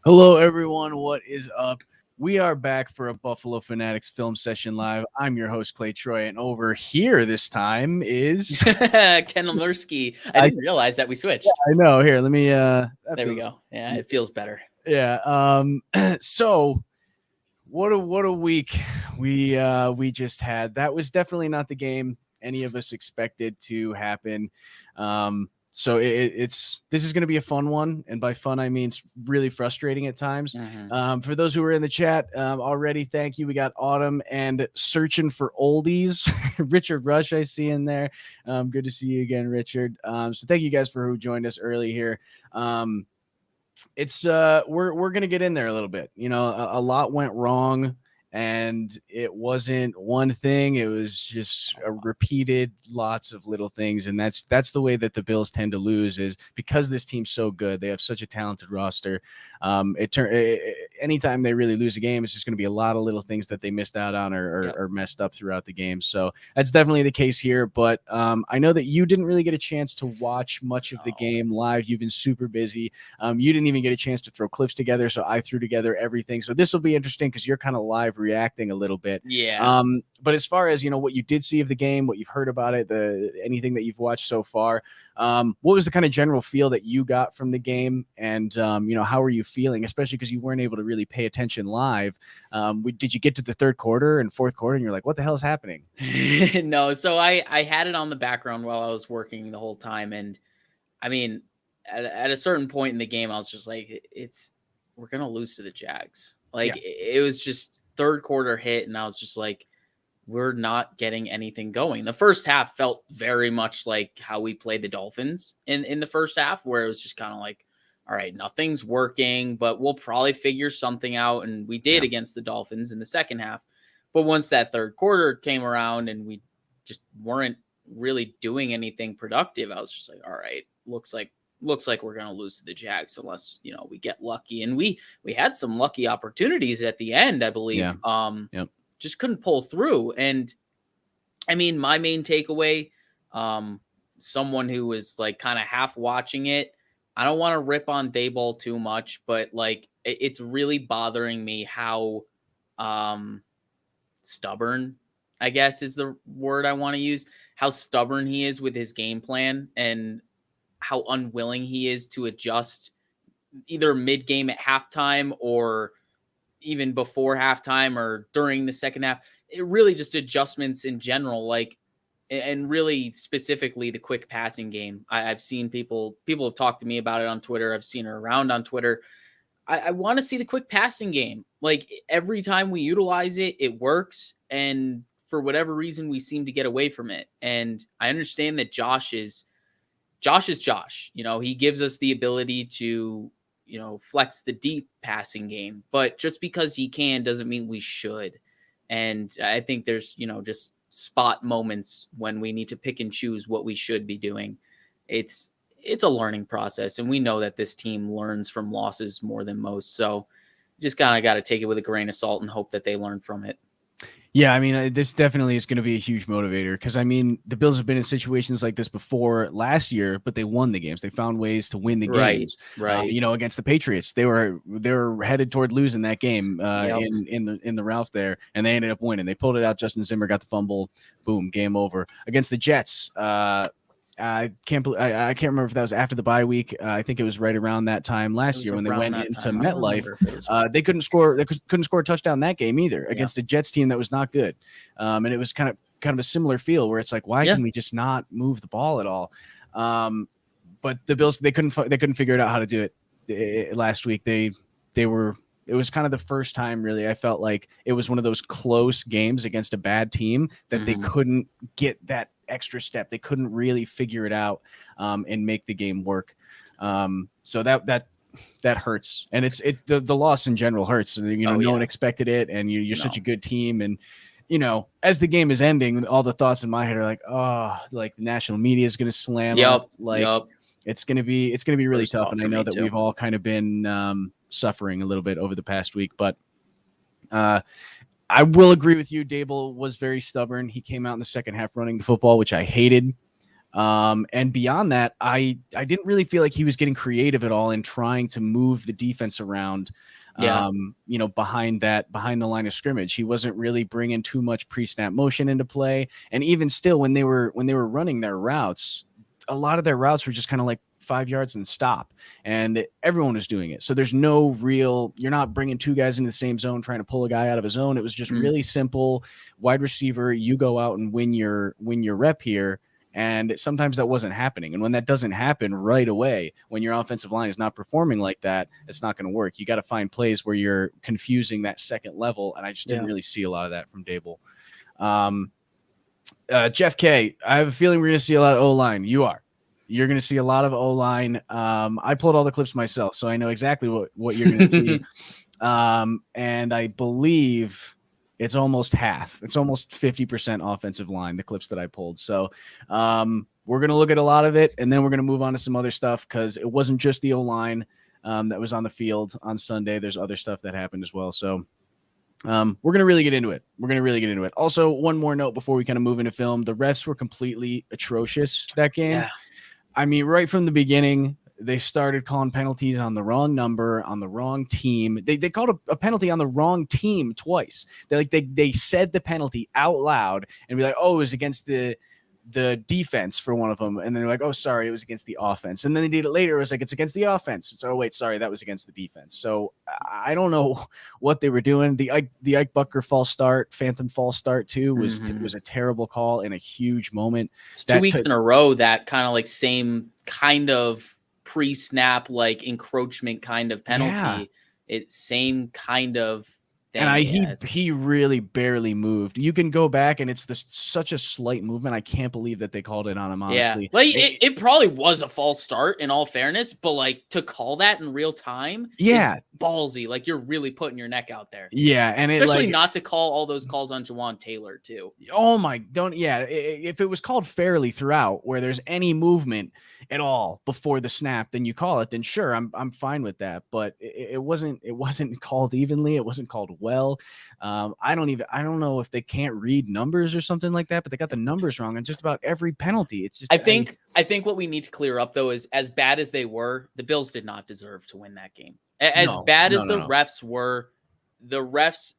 Hello, everyone. What is up? We are back for a Buffalo Fanatics film session live. I'm your host, Clay Troy, and over here this time is Kendall Mursky. I didn't realize that we switched. Yeah, I know. Here, let me. There we go. Yeah, it feels better. Yeah. So, what a week we just had. That was definitely not the game any of us expected to happen. So this is going to be a fun one. And by fun, I mean, it's really frustrating at times. Mm-hmm. For those who are in the chat already, thank you. We got Autumn and Searching for Oldies. Richard Rush, I see in there. Good to see you again, Richard. So thank you guys for who joined us early here. It's we're going to get in there a little bit. You know, a lot went wrong. And it wasn't one thing. It was just a repeated lots of little things. And that's the way that the Bills tend to lose, is because this team's so good. They have such a talented roster. Anytime they really lose a game, it's just going to be a lot of little things that they missed out on or messed up throughout the game. So that's definitely the case here. But I know that you didn't really get a chance to watch much of the game live. You've been super busy. You didn't even get a chance to throw clips together. So I threw together everything. So this will be interesting because you're kind of live reacting a little bit. Yeah. But as far as, you know, what you did see of the game, what you've heard about it, anything that you've watched so far, what was the kind of general feel that you got from the game? And, you know, how are you feeling, especially because you weren't able to really pay attention live? Did you get to the third quarter and fourth quarter and you're like, what the hell is happening? No. So I had it on the background while I was working the whole time. And I mean, at a certain point in the game, I was just like, we're going to lose to the Jags. Like, yeah. It was just third quarter hit. And I was just like, we're not getting anything going. The first half felt very much like how we played the Dolphins in the first half, where it was just kind of like, all right, nothing's working, but we'll probably figure something out. And we did against the Dolphins in the second half. But once that third quarter came around and we just weren't really doing anything productive, I was just like, all right, looks like we're going to lose to the Jags unless, you know, we get lucky. And we had some lucky opportunities at the end, I believe. Just couldn't pull through. And I mean, my main takeaway, someone who was like kind of half watching it, I don't want to rip on Daboll too much, but like it's really bothering me how stubborn, I guess is the word I want to use, how stubborn he is with his game plan and how unwilling he is to adjust either mid-game at halftime or even before halftime or during the second half. It really just adjustments in general, like, and really specifically the quick passing game. I've seen people have talked to me about it on Twitter. I've seen it around on Twitter. I want to see the quick passing game. Like, every time we utilize it, it works. And for whatever reason, we seem to get away from it. And I understand that Josh is Josh. You know, he gives us the ability to, you know, flex the deep passing game, but just because he can doesn't mean we should. And I think there's, you know, just spot moments when we need to pick and choose what we should be doing. It's a learning process. And we know that this team learns from losses more than most. So just kind of got to take it with a grain of salt and hope that they learn from it. Yeah, I mean, this definitely is going to be a huge motivator because, I mean, the Bills have been in situations like this before last year, but they won the games. They found ways to win the games. Right. You know, against the Patriots, they were headed toward losing that game in the Ralph there, and they ended up winning. They pulled it out. Justin Zimmer got the fumble. Boom, game over. Against the Jets, I can't remember if that was after the bye week. I think it was right around that time last year when they went into MetLife. They couldn't score. They couldn't score a touchdown that game either against a Jets team that was not good. And it was kind of a similar feel where it's like, why can we just not move the ball at all? but the Bills they couldn't figure it out how to do it last week. It was kind of the first time really I felt like it was one of those close games against a bad team that they couldn't get that extra step. They couldn't really figure it out and make the game work. So that hurts, and it's the loss in general hurts. No one expected it, and you're such a good team, and as the game is ending, all the thoughts in my head are like, oh, like the national media is going to slam us. Like it's going to be really tough. And I know that we've all kind of been suffering a little bit over the past week, but I will agree with you. Dable was very stubborn. He came out in the second half running the football, which I hated. And beyond that, I didn't really feel like he was getting creative at all in trying to move the defense around. Behind the line of scrimmage, he wasn't really bringing too much pre-snap motion into play. And even still, when they were running their routes, a lot of their routes were just kind of like 5 yards and stop, and everyone was doing it. So there's no real, you're not bringing two guys into the same zone trying to pull a guy out of his zone. It was just really simple wide receiver. You go out and win your rep here. And sometimes that wasn't happening. And when that doesn't happen right away, when your offensive line is not performing like that, it's not going to work. You got to find plays where you're confusing that second level. And I just didn't really see a lot of that from Dable. Jeff K, I have a feeling we're going to see a lot of O-line. You're going to see a lot of O-line. I pulled all the clips myself, so I know exactly what you're going to see. And I believe it's almost half. It's almost 50% offensive line, the clips that I pulled. So we're going to look at a lot of it, and then we're going to move on to some other stuff because it wasn't just the O-line that was on the field on Sunday. There's other stuff that happened as well. So we're going to really get into it. Also, one more note before we kind of move into film. The refs were completely atrocious that game. Yeah. I mean, right from the beginning, they started calling penalties on the wrong number, on the wrong team. They called a penalty on the wrong team twice. They said the penalty out loud and be like, oh, it was against the defense for one of them. And then they're like, oh, sorry, it was against the offense. And then they did it later. It was like, it's against the offense. So, wait, sorry, that was against the defense. So I don't know what they were doing. The Ike Bucker phantom false start too was a terrible call in a huge moment. It's 2 weeks in a row, that kind of like same kind of pre-snap, like encroachment kind of penalty. Yeah. It's same kind of thing. And he really barely moved. You can go back and it's such a slight movement. I can't believe that they called it on him, honestly. Yeah. Like it probably was a false start in all fairness, but like to call that in real time is ballsy. Like you're really putting your neck out there. Yeah. And especially not to call all those calls on Jawan Taylor too. Oh my, if it was called fairly throughout where there's any movement at all before the snap, then you call it, then sure, I'm fine with that. But it wasn't called evenly. It wasn't called well. I don't know if they can't read numbers or something like that, but they got the numbers wrong on just about every penalty. It's just, I think what we need to clear up though is, as bad as they were, the Bills did not deserve to win that game. As bad as the refs were, the refs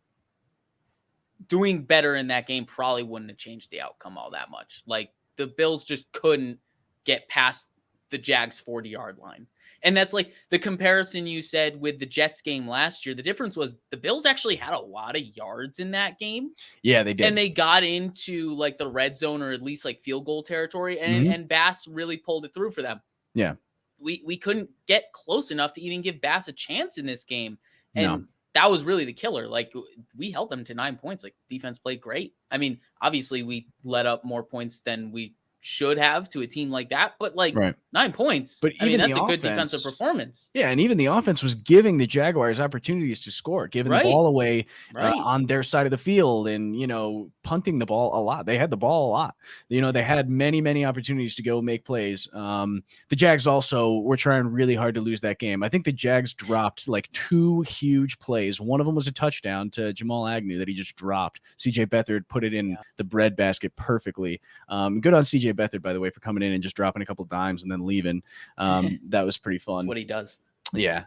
doing better in that game probably wouldn't have changed the outcome all that much. Like the Bills just couldn't get past the Jags 40-yard line. And that's like the comparison you said with the Jets game last year. The difference was the Bills actually had a lot of yards in that game. Yeah, they did. And they got into like the red zone or at least like field goal territory. And Bass really pulled it through for them. Yeah. We couldn't get close enough to even give Bass a chance in this game. And that was really the killer. Like we held them to 9 points. Like defense played great. I mean, obviously we let up more points than we should have to a team like that, but like 9 points. But that's a good defensive performance. Yeah, and even the offense was giving the Jaguars opportunities to score, giving the ball away on their side of the field, and punting the ball a lot. They had the ball a lot. They had many opportunities to go make plays. The Jags also were trying really hard to lose that game. I think the Jags dropped like 2 huge plays. One of them was a touchdown to Jamal Agnew that he just dropped. CJ Beathard put it in the breadbasket perfectly. Good on CJ Beathard, by the way, for coming in and just dropping a couple of dimes and then leaving. That was pretty fun. That's what he does. Yeah.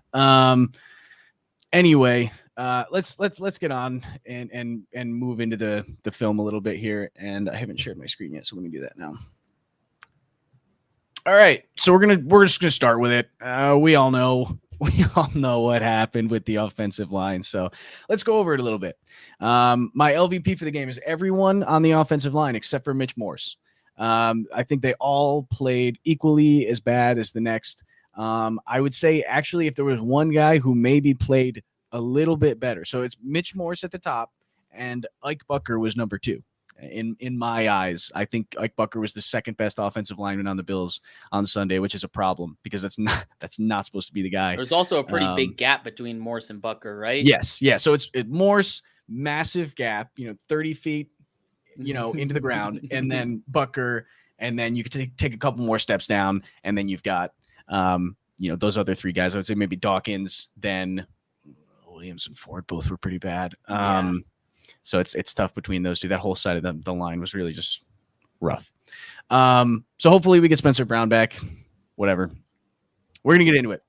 Anyway, let's get on and move into the film a little bit here. And I haven't shared my screen yet, so let me do that now. All right, so we're just gonna start with it. We all know what happened with the offensive line, so let's go over it a little bit. My LVP for the game is everyone on the offensive line except for Mitch Morse. I think they all played equally as bad as the next. I would say, actually, if there was one guy who maybe played a little bit better, so it's Mitch Morse at the top, and Ike Bucker was number 2. In my eyes, I think Ike Bucker was the second best offensive lineman on the Bills on Sunday, which is a problem because that's not supposed to be the guy. There's also a pretty big gap between Morse and Bucker, right? Yes, yeah. So it's Morse, massive gap, 30 feet, into the ground, and then Bucker, and then you could take a couple more steps down, and then you've got those other 3 guys. I would say maybe Dawkins, then Williams and Ford both were pretty bad. So it's tough between those 2. That whole side of the line was really just rough. So hopefully we get Spencer Brown back. Whatever. We're going to get into it.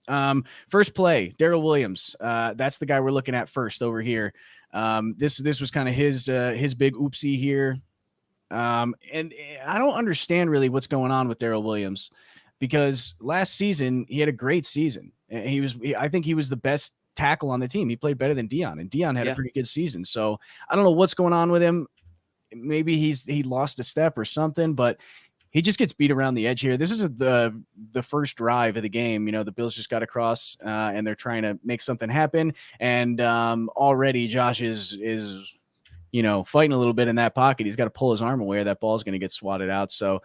First play, Darrell Williams. That's the guy we're looking at first over here. This was kind of his big oopsie here. And I don't understand really what's going on with Darrell Williams, because last season he had a great season. I think he was the best tackle on the team. He played better than Dion, and Dion had a pretty good season. So I don't know what's going on with him. Maybe he lost a step or something, but he just gets beat around the edge here. This is the first drive of the game. The Bills just got across, and they're trying to make something happen. And already Josh is fighting a little bit in that pocket. He's got to pull his arm away, or that ball's going to get swatted out. So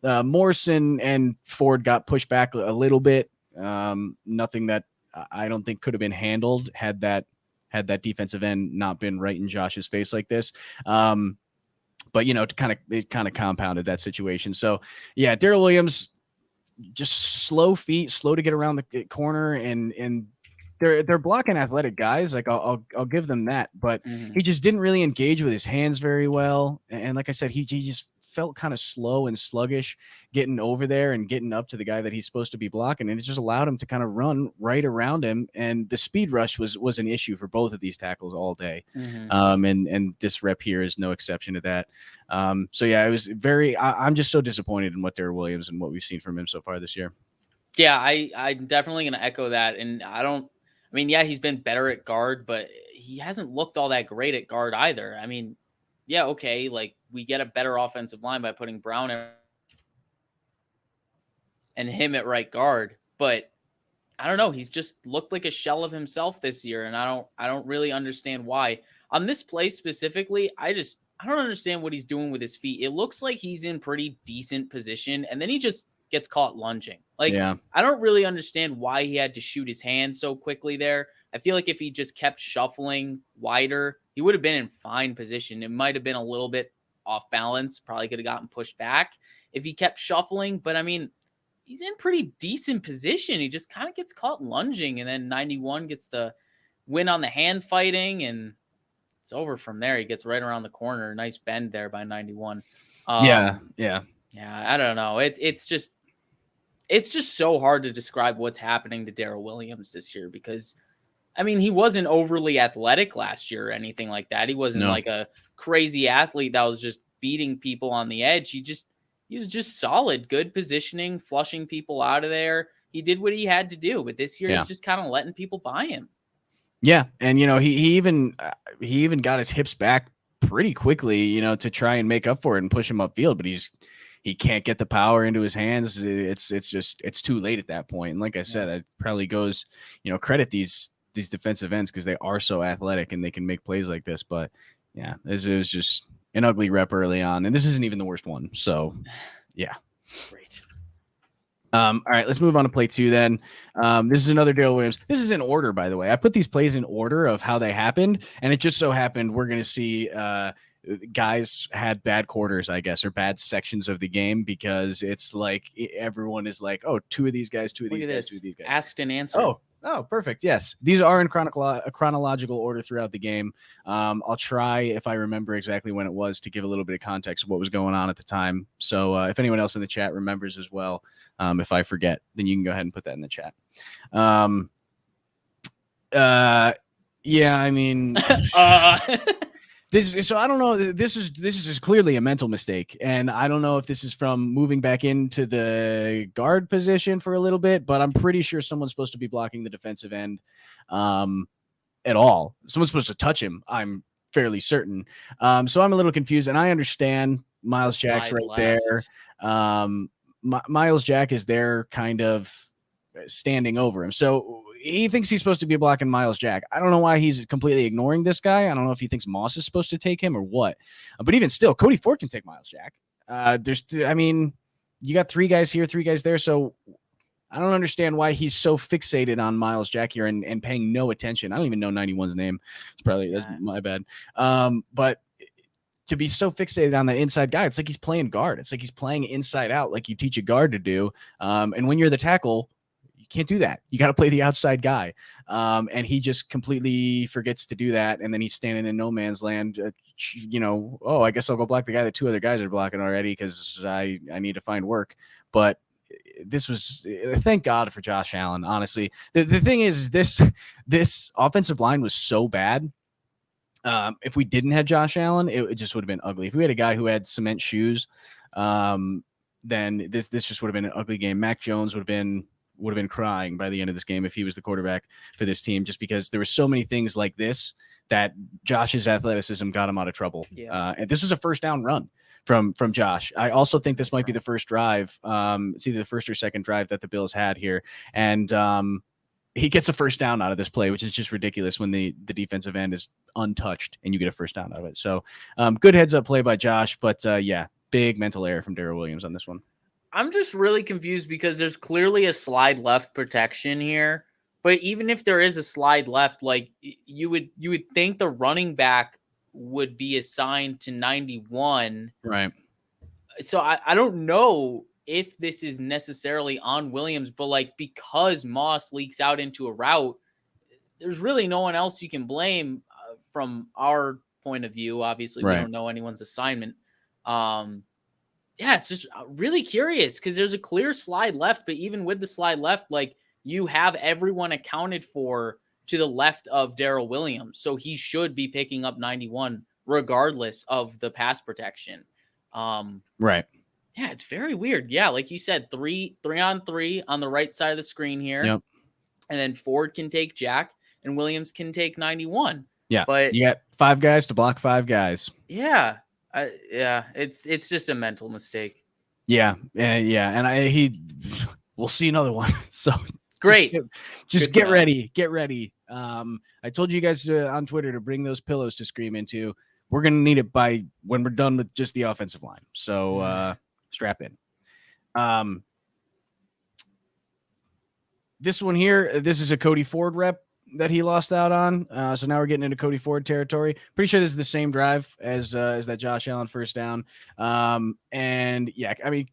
Morrison and Ford got pushed back a little bit. Nothing that I don't think could have been handled had that defensive end not been right in Josh's face like this. But it kind of compounded that situation. So yeah, Darrell Williams, just slow feet, slow to get around the corner, and they're blocking athletic guys. Like I'll give them that, but he just didn't really engage with his hands very well. And like I said, he just felt kind of slow and sluggish getting over there and getting up to the guy that he's supposed to be blocking. And it just allowed him to kind of run right around him. And the speed rush was an issue for both of these tackles all day. And this rep here is no exception to that. So yeah, it was I'm just so disappointed in what Darrell Williams and what we've seen from him so far this year. Yeah, I'm definitely going to echo that. And he's been better at guard, but he hasn't looked all that great at guard either. Yeah, okay, like we get a better offensive line by putting Brown and him at right guard, but I don't know, he's just looked like a shell of himself this year, and I don't really understand why. On this play specifically, I don't understand what he's doing with his feet. It looks like he's in pretty decent position, and then he just gets caught lunging. I don't really understand why he had to shoot his hand so quickly there. I feel like if he just kept shuffling wider, he would have been in fine position. It might have been a little bit off balance. Probably could have gotten pushed back if he kept shuffling. But he's in pretty decent position. He just kind of gets caught lunging, and then 91 gets the win on the hand fighting, and it's over from there. He gets right around the corner. Nice bend there by 91. Yeah. I don't know. It's just so hard to describe what's happening to Darrell Williams this year, because he wasn't overly athletic last year or anything like that. He wasn't like a crazy athlete that was just beating people on the edge. He was just solid, good positioning, flushing people out of there. He did what he had to do, but this year he's just kind of letting people by him. Yeah, and he even got his hips back pretty quickly, to try and make up for it and push him upfield, but he can't get the power into his hands. It's too late at that point. And like I said, that probably goes, credit these defensive ends, because they are so athletic and they can make plays like this. But yeah, it was just an ugly rep early on, and this isn't even the worst one. So yeah, great. All right, let's move on to play 2 then. This is another Darrell Williams. This is in order, by the way. I put these plays in order of how they happened, and it just so happened we're going to see guys had bad quarters, I guess, or bad sections of the game, because it's like everyone is like, oh, 2 of these guys, 2 of these guys, 2 of these guys. Asked and answered. Oh, perfect. Yes. These are in chronological order throughout the game. I'll try, if I remember exactly when it was, to give a little bit of context of what was going on at the time. So if anyone else in the chat remembers as well, if I forget, then you can go ahead and put that in the chat. So I don't know. This is clearly a mental mistake, and I don't know if this is from moving back into the guard position for a little bit, but I'm pretty sure someone's supposed to be blocking the defensive end at all. Someone's supposed to touch him, I'm fairly certain. So I'm a little confused, and I understand Miles Jack's right there. Miles Jack is there kind of standing over him. So he thinks he's supposed to be blocking Miles Jack. I don't know why he's completely ignoring this guy. I don't know if he thinks Moss is supposed to take him or what. But even still, Cody Ford can take Miles Jack. You got 3 guys here, 3 guys there. So I don't understand why he's so fixated on Miles Jack here and paying no attention. I don't even know 91's name. That's my bad. But to be so fixated on the inside guy, it's like he's playing guard. It's like he's playing inside out, like you teach a guard to do. And when you're the tackle, you can't do that. You got to play the outside guy. And he just completely forgets to do that. And then he's standing in no man's land, I guess I'll go block the guy that 2 other guys are blocking already because I need to find work. But this was, thank God for Josh Allen, honestly. The thing is, this offensive line was so bad. If we didn't have Josh Allen, it just would have been ugly. If we had a guy who had cement shoes, then this just would have been an ugly game. Mac Jones would have been crying by the end of this game if he was the quarterback for this team, just because there were so many things like this that Josh's athleticism got him out of trouble. Yeah. And this was a first down run from Josh. I also think this might be the first drive. It's either the first or second drive that the Bills had here. And he gets a first down out of this play, which is just ridiculous when the defensive end is untouched and you get a first down out of it. So good heads up play by Josh, but big mental error from Darrell Williams on this one. I'm just really confused because there's clearly a slide left protection here, but even if there is a slide left, like you would think the running back would be assigned to 91. Right. So I don't know if this is necessarily on Williams, but like, because Moss leaks out into a route, there's really no one else you can blame from our point of view. Obviously, we don't know anyone's assignment. It's just really curious because there's a clear slide left, but even with the slide left, like, you have everyone accounted for to the left of Darrell Williams. So he should be picking up 91 regardless of the pass protection. Right. Yeah, it's very weird. Yeah, like you said, 3-on-3 on the right side of the screen here. Yep. And then Ford can take Jack and Williams can take 91. Yeah. But you got 5 guys to block 5 guys. Yeah. It's just a mental mistake. Yeah. And we'll see another one. So great. Just get ready. Get ready. I told you guys on Twitter to bring those pillows to scream into. We're going to need it by when we're done with just the offensive line. So strap in. This one here, this is a Cody Ford rep that he lost out on. So now we're getting into Cody Ford territory. Pretty sure this is the same drive as that Josh Allen first down. And yeah, I mean,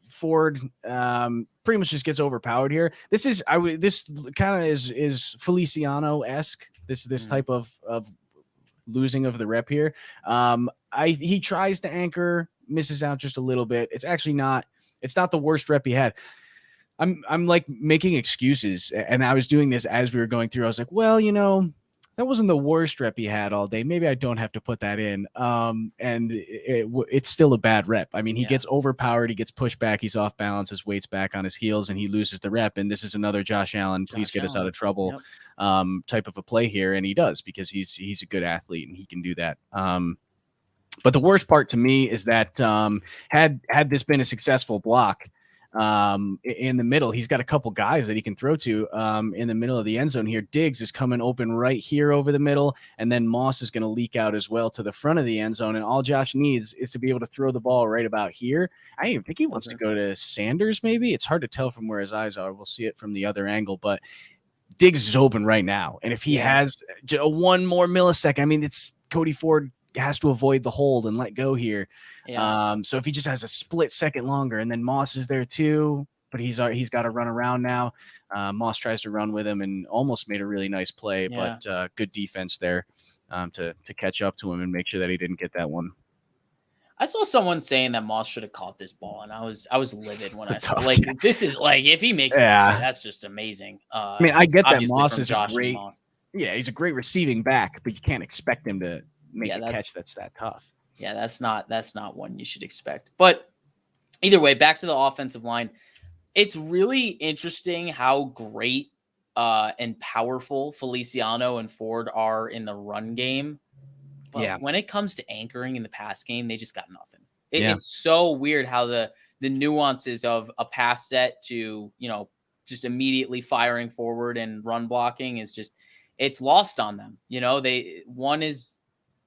Ford pretty much just gets overpowered here. This kind of is Feliciano-esque. This type of losing of the rep here. He tries to anchor, misses out just a little bit. It's not the worst rep he had. I'm like making excuses, and I was doing this as we were going through. I was like, well, that wasn't the worst rep he had all day. Maybe I don't have to put that in. And it's still a bad rep. I mean, he gets overpowered. He gets pushed back. He's off balance. His weight's back on his heels, and he loses the rep. And this is another Josh Allen, please get us out of trouble type of a play here. And he does, because he's a good athlete and he can do that. But the worst part to me is that had this been a successful block, in the middle, he's got a couple guys that he can throw to in the middle of the end zone here. Diggs is coming open right here over the middle, and then Moss is going to leak out as well to the front of the end zone, and all Josh needs is to be able to throw the ball right about here. I even think he wants to go to Sanders, maybe. It's hard to tell from where his eyes are. We'll see it from the other angle, but Diggs is open right now, and if he has one more millisecond, I mean, it's Cody Ford has to avoid the hold and let go here. So if he just has a split second longer, and then Moss is there too, but he's got to run around now. Moss tries to run with him and almost made a really nice play, but good defense there to catch up to him and make sure that he didn't get that one. I saw someone saying that Moss should have caught this ball, and I was livid when I saw this is like, if he makes it, that's just amazing. I mean, I get that Moss is great. Yeah, he's a great receiving back, but you can't expect him to make a catch that's that tough. Yeah, that's not one you should expect. But either way, back to the offensive line. It's really interesting how great and powerful Feliciano and Ford are in the run game. But when it comes to anchoring in the pass game, they just got nothing. It's so weird how the nuances of a pass set to, just immediately firing forward and run blocking is just, it's lost on them. One is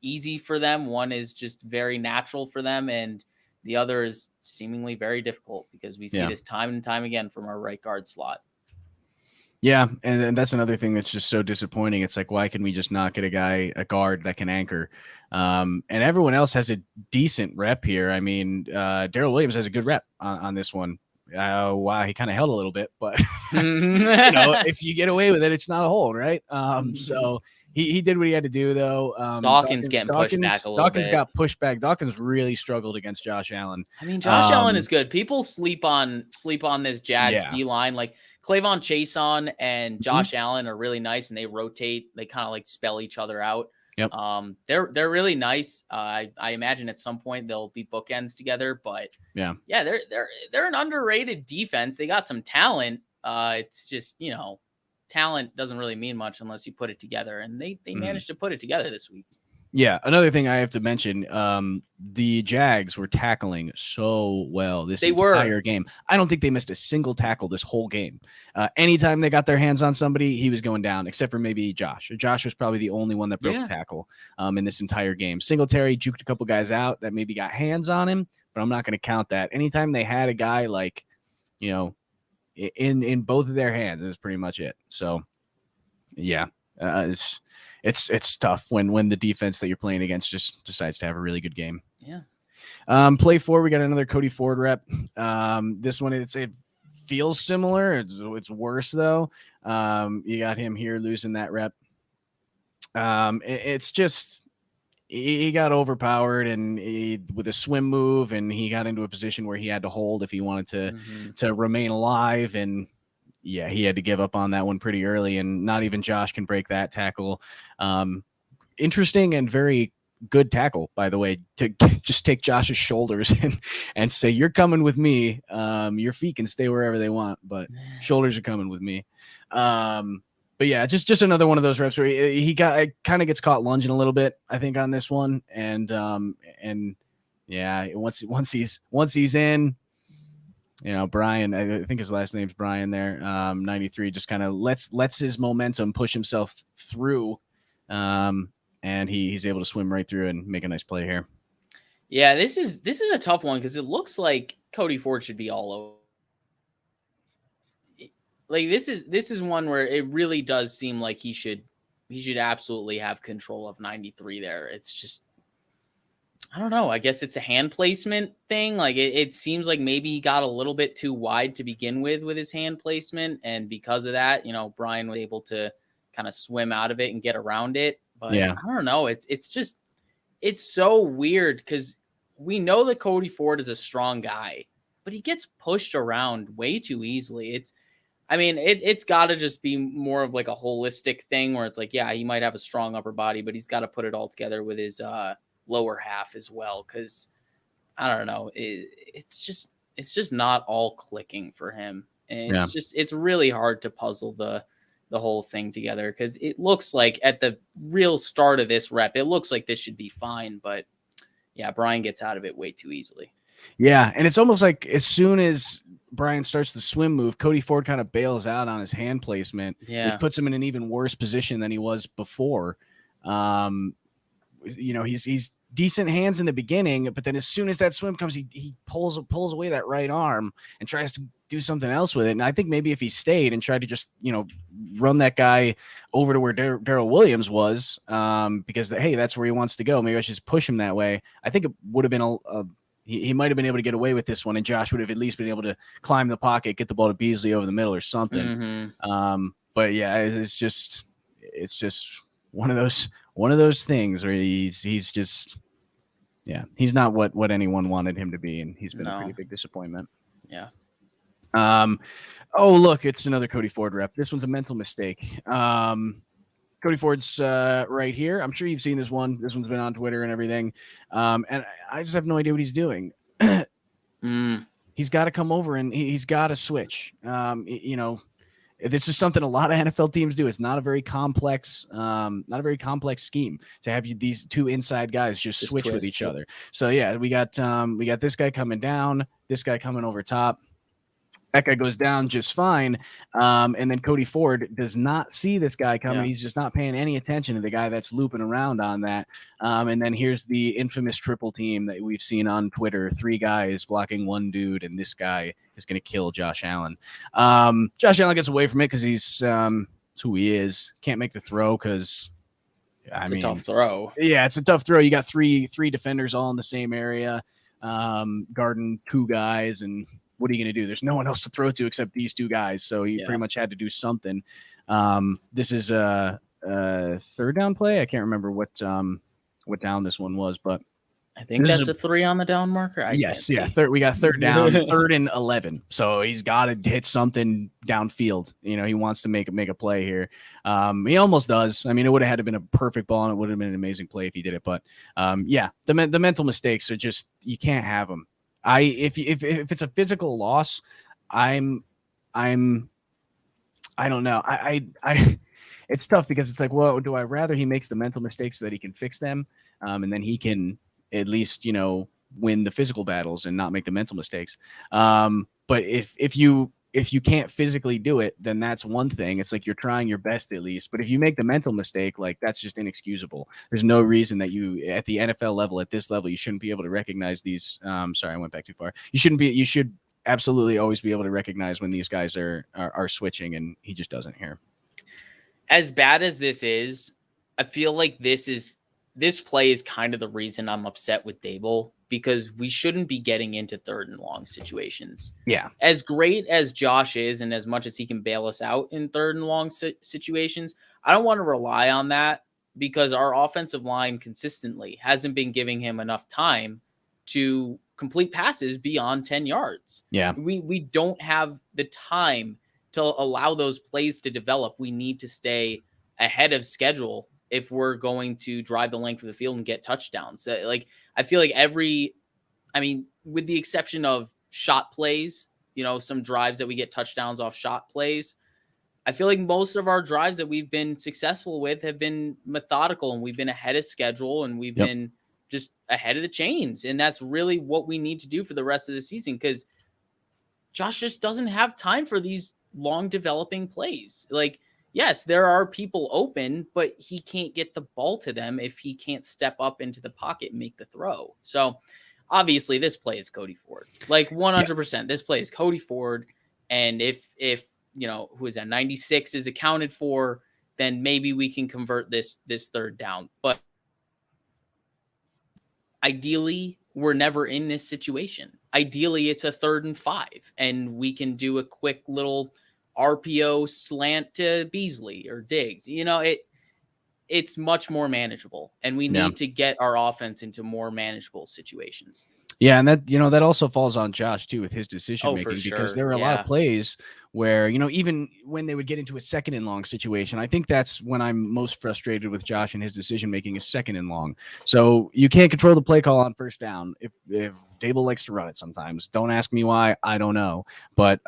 easy for them, one is just very natural for them, and the other is seemingly very difficult because we see this time and time again from our right guard slot. Yeah, and that's another thing that's just so disappointing. It's like, why can we just not get a guard that can anchor? And everyone else has a decent rep here. I mean, Daryl Williams has a good rep on this one. Wow, he kind of held a little bit, but that's, if you get away with it, it's not a hold, right? So he did what he had to do, though. Dawkins getting pushed back a little bit. Dawkins got pushed back. Dawkins really struggled against Josh Allen. I mean, Josh Allen is good. People sleep on this Jags D line. Like Clavon Chason and Josh Allen are really nice, and they rotate. They kind of like spell each other out. Yep. They're really nice. I imagine at some point they'll be bookends together, but they're an underrated defense. They got some talent. It's just, talent doesn't really mean much unless you put it together, and they managed to put it together this week. Yeah, another thing I have to mention, the Jags were tackling so well this entire game. I don't think they missed a single tackle this whole game. Anytime they got their hands on somebody, he was going down, except for maybe Josh. Josh was probably the only one that broke a tackle in this entire game. Singletary juked a couple guys out that maybe got hands on him, but I'm not going to count that. Anytime they had a guy like, in both of their hands, it was pretty much it. So, yeah, it's tough when the defense that you're playing against just decides to have a really good game. Yeah. Play 4, we got another Cody Ford rep. This one, it feels similar. It's worse though. You got him here losing that rep. It's just he got overpowered and with a swim move, and he got into a position where he had to hold if he wanted to remain alive. And yeah, he had to give up on that one pretty early, and not even Josh can break that tackle. Interesting and very good tackle, by the way, to just take Josh's shoulders and say, you're coming with me. Your feet can stay wherever they want, but shoulders are coming with me. But yeah, just another one of those reps where he kind of gets caught lunging a little bit, I think, on this one. And yeah, once he's in, Brian, I think his last name's Brian there, 93, just kind of lets his momentum push himself through. And he's able to swim right through and make a nice play here. Yeah, this is a tough one because it looks like Cody Ford should be all over. Like this is one where it really does seem like he should absolutely have control of 93 there. It's just, I don't know. I guess it's a hand placement thing. Like it seems like maybe he got a little bit too wide to begin with his hand placement, and because of that, Brian was able to kind of swim out of it and get around it. But yeah, I don't know. It's so weird because we know that Cody Ford is a strong guy, but he gets pushed around way too easily. It's got to just be more of like a holistic thing where it's like, yeah, he might have a strong upper body, but he's got to put it all together with his lower half as well. Because I don't know, it's just not all clicking for him, and it's really hard to puzzle the whole thing together because it looks like at the real start of this rep, it looks like this should be fine, but yeah, Brian gets out of it way too easily. Yeah, and it's almost like as soon as Brian starts the swim move, Cody Ford kind of bails out on his hand placement, which puts him in an even worse position than he was before. He's decent hands in the beginning, but then as soon as that swim comes, he pulls away that right arm and tries to do something else with it. And I think maybe if he stayed and tried to just, run that guy over to where Daryl Williams was, because hey, that's where he wants to go. Maybe I should just push him that way. I think it would have been he might have been able to get away with this one, and Josh would have at least been able to climb the pocket, get the ball to Beasley over the middle or something. But yeah, it's just one of those things where he's just, he's not what anyone wanted him to be, and he's been a pretty big disappointment. Yeah. Oh, look, it's another Cody Ford rep. This one's a mental mistake. Cody Ford's right here. I'm sure you've seen this one. This one's been on Twitter and everything. And I just have no idea what he's doing. He's got to come over and he's got to switch. This is something a lot of NFL teams do. It's not a very complex scheme to have these two inside guys just switch with each other. So yeah, we got this guy coming down, this guy coming over top. That guy goes down just fine. And then Cody Ford does not see this guy coming. Yeah. He's just not paying any attention to the guy that's looping around on that. And then here's the infamous triple team that we've seen on Twitter. 3 guys blocking one dude, and this guy is going to kill Josh Allen. Josh Allen gets away from it because he's who he is. Can't make the throw because it's a tough throw. Yeah, it's a tough throw. You got three defenders all in the same area, guarding 2 guys, and what are you going to do? There's no one else to throw to except these 2 guys. So he pretty much had to do something. This is a third down play. I can't remember what down this one was, but I think that's a 3 on the down marker. Yes. We got third down, 3rd and 11. So he's got to hit something downfield. He wants to make a play here. He almost does. I mean, it would have had to been a perfect ball, and it would have been an amazing play if he did it. But the mental mistakes are just, you can't have them. If it's a physical loss, I don't know. It's tough because it's like, well, do I rather he makes the mental mistakes so that he can fix them, and then he can at least win the physical battles and not make the mental mistakes. But if you can't physically do it, then that's one thing. It's like you're trying your best at least. But if you make the mental mistake, like, that's just inexcusable. There's no reason that you, at the NFL level, at this level, you shouldn't be able to recognize these. Sorry, I went back too far. You should absolutely always be able to recognize when these guys are switching, and he just doesn't here. As bad as this is, I feel like this play is kind of the reason I'm upset with Dable, because we shouldn't be getting into 3rd and long situations. Yeah. As great as Josh is, and as much as he can bail us out in 3rd and long situations, I don't want to rely on that, because our offensive line consistently hasn't been giving him enough time to complete passes beyond 10 yards. Yeah. We don't have the time to allow those plays to develop. We need to stay ahead of schedule if we're going to drive the length of the field and get touchdowns. Like, I feel like with the exception of shot plays, some drives that we get touchdowns off shot plays, I feel like most of our drives that we've been successful with have been methodical, and we've been ahead of schedule, and we've been just ahead of the chains. And that's really what we need to do for the rest of the season, because Josh just doesn't have time for these long developing plays. Like, yes, there are people open, but he can't get the ball to them if he can't step up into the pocket and make the throw. So obviously this play is Cody Ford, like 100%. This play is Cody Ford. And if who is that, 96 is accounted for, then maybe we can convert this 3rd down. But ideally, we're never in this situation. Ideally, it's a 3rd and 5, and we can do a quick little RPO slant to Beasley or Diggs. It's much more manageable, and we need to get our offense into more manageable situations. Yeah, and that also falls on Josh too with his decision making, because there were a lot of plays where, even when they would get into a 2nd and long situation, I think that's when I'm most frustrated with Josh and his decision making is 2nd and long. So you can't control the play call on 1st down. If Dable likes to run it sometimes, don't ask me why, I don't know. But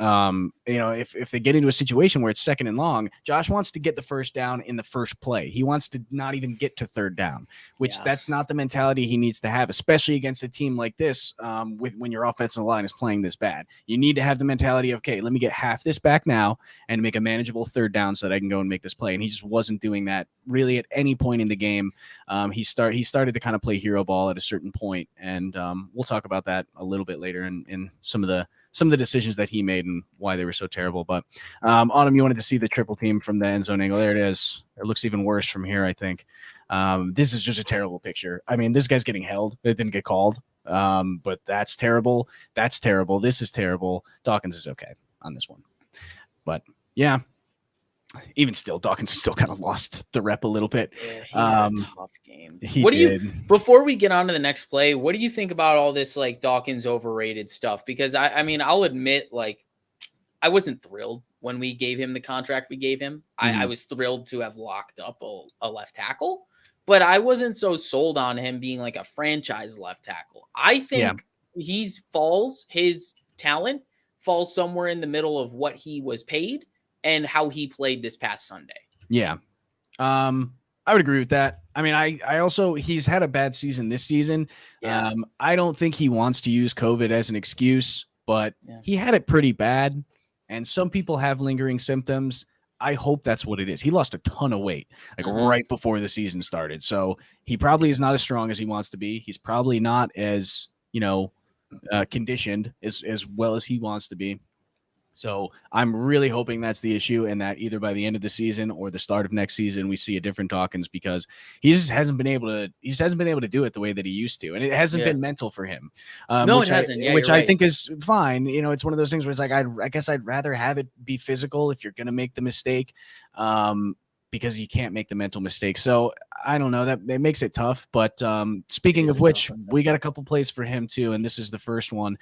if they get into a situation where it's 2nd and long, Josh wants to get the 1st down in the first play. He wants to not even get to 3rd down, which that's not the mentality he needs to have, especially against a team like this. When your offensive line is playing this bad, you need to have the mentality of, okay, let me get half this back now and make a manageable 3rd down so that I can go and make this play. And he just wasn't doing that really at any point in the game. He started to kind of play hero ball at a certain point, and we'll talk about that a little bit later in some of the decisions that he made and why they were so terrible. But Autumn, you wanted to see the triple team from the end zone angle. There it is. It looks even worse from here, I think. This is just a terrible picture. I mean, this guy's getting held. It didn't get called. But that's terrible. That's terrible. This is terrible. Dawkins is okay on this one. But yeah, even still, Dawkins still kind of lost the rep a little bit. Yeah, he had a tough game. Before we get on to the next play, what do you think about all this, like, Dawkins overrated stuff? Because I mean, I'll admit, like, I wasn't thrilled when we gave him the contract we gave him. I was thrilled to have locked up a left tackle, but I wasn't so sold on him being like a franchise left tackle. I think his talent falls somewhere in the middle of what he was paid and how he played this past Sunday. Yeah. I would agree with that. I mean, I also, he's had a bad season this season. Yeah. I don't think he wants to use COVID as an excuse, but he had it pretty bad. And some people have lingering symptoms. I hope that's what it is. He lost a ton of weight, like right before the season started. So he probably is not as strong as he wants to be. He's probably not as, conditioned as well as he wants to be. So I'm really hoping that's the issue, and that either by the end of the season or the start of next season, we see a different Dawkins, because he just hasn't been able to do it the way that he used to. And it hasn't been mental for him. No, it hasn't. Which I think is fine. It's one of those things where it's like, I guess I'd rather have it be physical if you're going to make the mistake. Because you can't make the mental mistake. So I don't know, that it makes it tough. But speaking of which, we got a couple plays for him too, and this is the first one.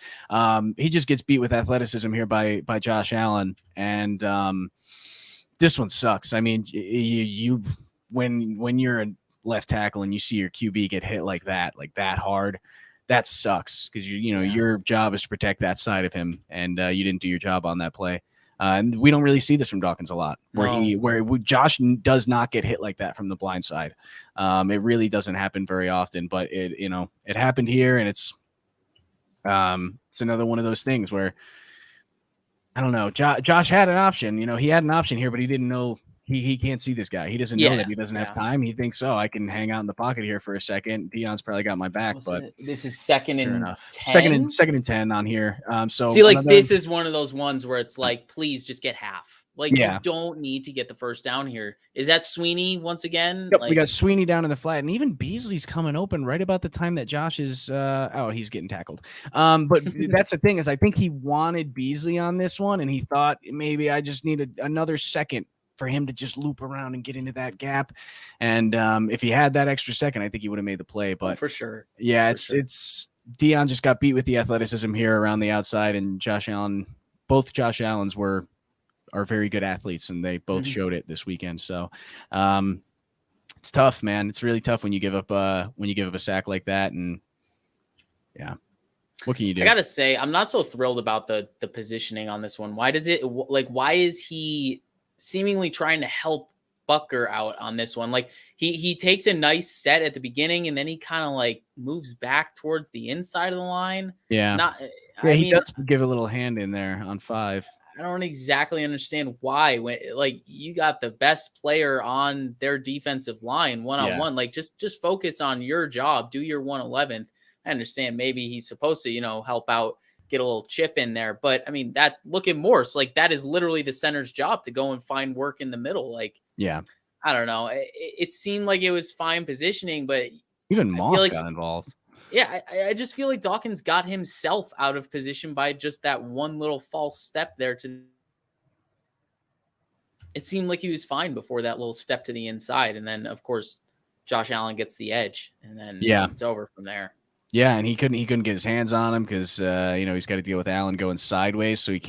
He just gets beat with athleticism here by Josh Allen, and this one sucks. I mean, when you're a left tackle and you see your QB get hit like that hard, that sucks, because your job is to protect that side of him, and you didn't do your job on that play. And we don't really see this from Dawkins a lot, where Josh does not get hit like that from the blind side. It really doesn't happen very often, but it happened here, and it's another one of those things where, I don't know. Josh had an option. He had an option here, but he didn't know. He can't see this guy. He doesn't know that he doesn't have time. He thinks, I can hang out in the pocket here for a second. Dion's probably got my back, but this is second and 10. Second and 10 on here. So see, this is one of those ones where it's like, please just get half. You don't need to get the first down here. Is that Sweeney once again? Yep, we got Sweeney down in the flat, and even Beasley's coming open right about the time that Josh is. He's getting tackled. But that's the thing, is I think he wanted Beasley on this one, and he thought maybe I just needed another second for him to just loop around and get into that gap. And if he had that extra second, I think he would have made the play. But for sure. Yeah, it's Dion just got beat with the athleticism here around the outside, and both Josh Allens are very good athletes, and they both showed it this weekend. So it's tough, man. It's really tough when you give up a sack like that. And what can you do? I gotta say, I'm not so thrilled about the positioning on this one. Why is he seemingly trying to help Butker out on this one? He takes a nice set at the beginning, and then he kind of moves back towards the inside of the line. He does give a little hand in there on 5. I don't exactly understand why, when you got the best player on their defensive line one-on-one, just focus on your job, do your 111th. I understand maybe he's supposed to, help out, get a little chip in there. But I mean, look at Morse, that is literally the center's job, to go and find work in the middle. I don't know. It seemed like it was fine positioning, but even Moss got involved. Yeah, I just feel like Dawkins got himself out of position by just that one little false step there. It seemed like he was fine before that little step to the inside. And then, of course, Josh Allen gets the edge, and then it's over from there. Yeah, and he couldn't get his hands on him because he's got to deal with Allen going sideways, so he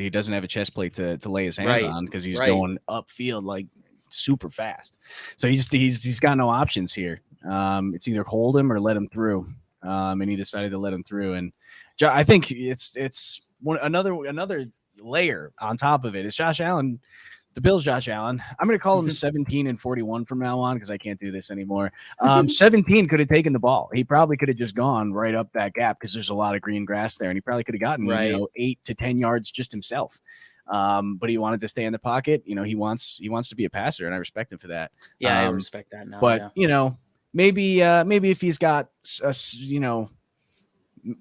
doesn't have a chest plate to lay his hands on, because he's going upfield super fast. So he's got no options here. It's either hold him or let him through, and he decided to let him through. And I think it's another layer on top of it is Josh Allen. The Bills, Josh Allen. I'm going to call him 17 and 41 from now on, because I can't do this anymore. 17 could have taken the ball. He probably could have just gone right up that gap, because there's a lot of green grass there, and he probably could have gotten 8 to 10 yards just himself. But he wanted to stay in the pocket. He wants to be a passer, and I respect him for that. Yeah, I respect that now. But maybe if he's got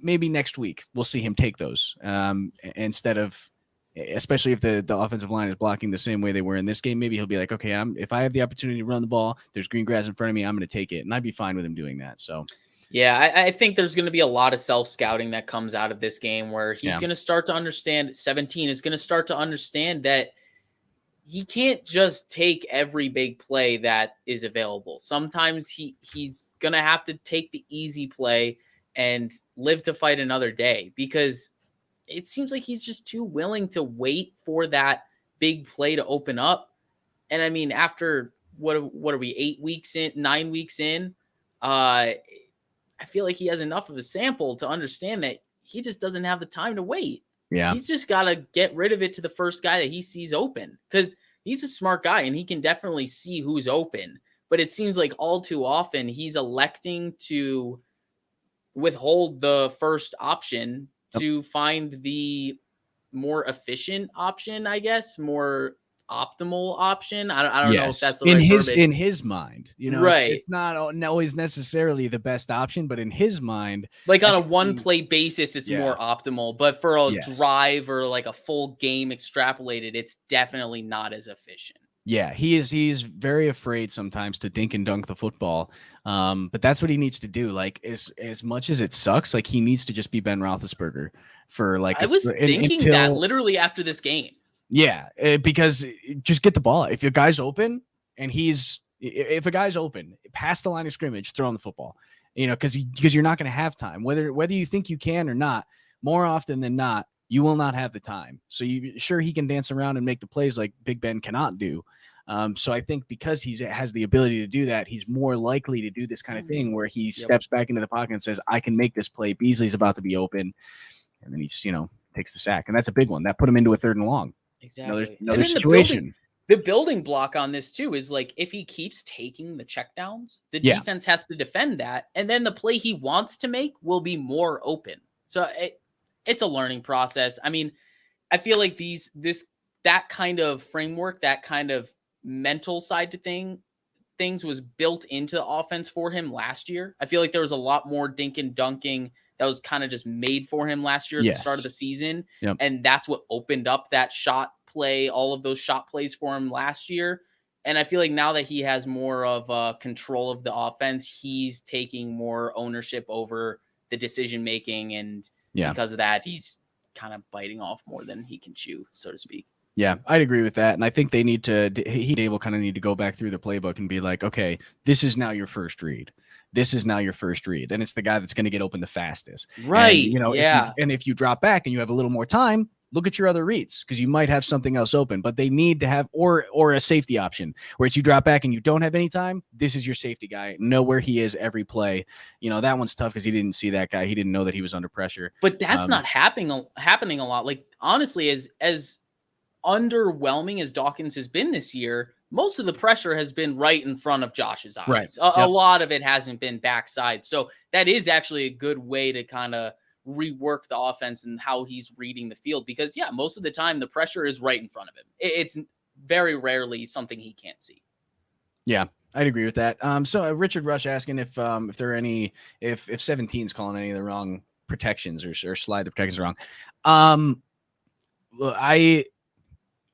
maybe next week we'll see him take those instead of, especially if the offensive line is blocking the same way they were in this game. Maybe he'll be like, okay, if I have the opportunity to run the ball, there's green grass in front of me, I'm going to take it, and I'd be fine with him doing that. So yeah, I think there's going to be a lot of self-scouting that comes out of this game, where he's going to start to understand, 17 is going to start to understand that he can't just take every big play that is available. Sometimes he's going to have to take the easy play and live to fight another day, because it seems like he's just too willing to wait for that big play to open up. And I mean, after what are we, 9 weeks in, I feel like he has enough of a sample to understand that he just doesn't have the time to wait. Yeah. He's just got to get rid of it to the first guy that he sees open, because he's a smart guy and he can definitely see who's open. But it seems like all too often he's electing to withhold the first option to find the more efficient option, I guess, more optimal option. I don't know if Yes, that's the right verbiage. in his mind, you know, Right. it's not always necessarily the best option, but in his mind, Like I on a could one see. play basis, it's Yeah. more optimal. But for a Yes. drive or like a full game extrapolated, it's definitely not as efficient. Yeah, he's very afraid sometimes to dink and dunk the football. But that's what he needs to do. Like as much as it sucks, like he needs to just be Ben Roethlisberger for like I was thinking that until literally after this game. yeah, because just get the ball. If your guy's open and if a guy's open past the line of scrimmage, throw him the football. You know, because you're not going to have time, whether you think you can or not. More often than not, you will not have the time. So he can dance around and make the plays like Big Ben cannot do. So I think because he has the ability to do that, he's more likely to do this kind of thing where he steps back into the pocket and says, I can make this play. Beasley's about to be open. And then he just, takes the sack. And that's a big one. That put him into a 3rd and long. Exactly. Another And then situation. the building block on this too is like, if he keeps taking the checkdowns, the defense has to defend that. And then the play he wants to make will be more open. So it's a learning process. I mean, I feel like that kind of framework, that kind of mental side to things was built into the offense for him last year. I feel like there was a lot more dink and dunking that was kind of just made for him last year at the start of the season. Yep. And that's what opened up that shot play, all of those shot plays for him last year. And I feel like now that he has more of control of the offense, he's taking more ownership over the decision making. And because of that, he's kind of biting off more than he can chew, so to speak. Yeah, I'd agree with that. And I think he Dable kind of need to go back through the playbook and be like, okay, this is now your first read. This is now your first read. And it's the guy that's going to get open the fastest. Right. And, if you drop back and you have a little more time, look at your other reads because you might have something else open, but they need to have, or a safety option where it's you drop back and you don't have any time. This is your safety guy. Know where he is every play. That one's tough because he didn't see that guy. He didn't know that he was under pressure. But that's not happening a lot. Like, honestly, as underwhelming as Dawkins has been this year, most of the pressure has been right in front of Josh's eyes. Right. A lot of it hasn't been backside. So that is actually a good way to kind of rework the offense and how he's reading the field, because most of the time the pressure is right in front of him. It's very rarely something he can't see. Yeah, I'd agree with that. So Richard Rush asking if there are any, if 17's calling any of the wrong protections or slide the protections wrong.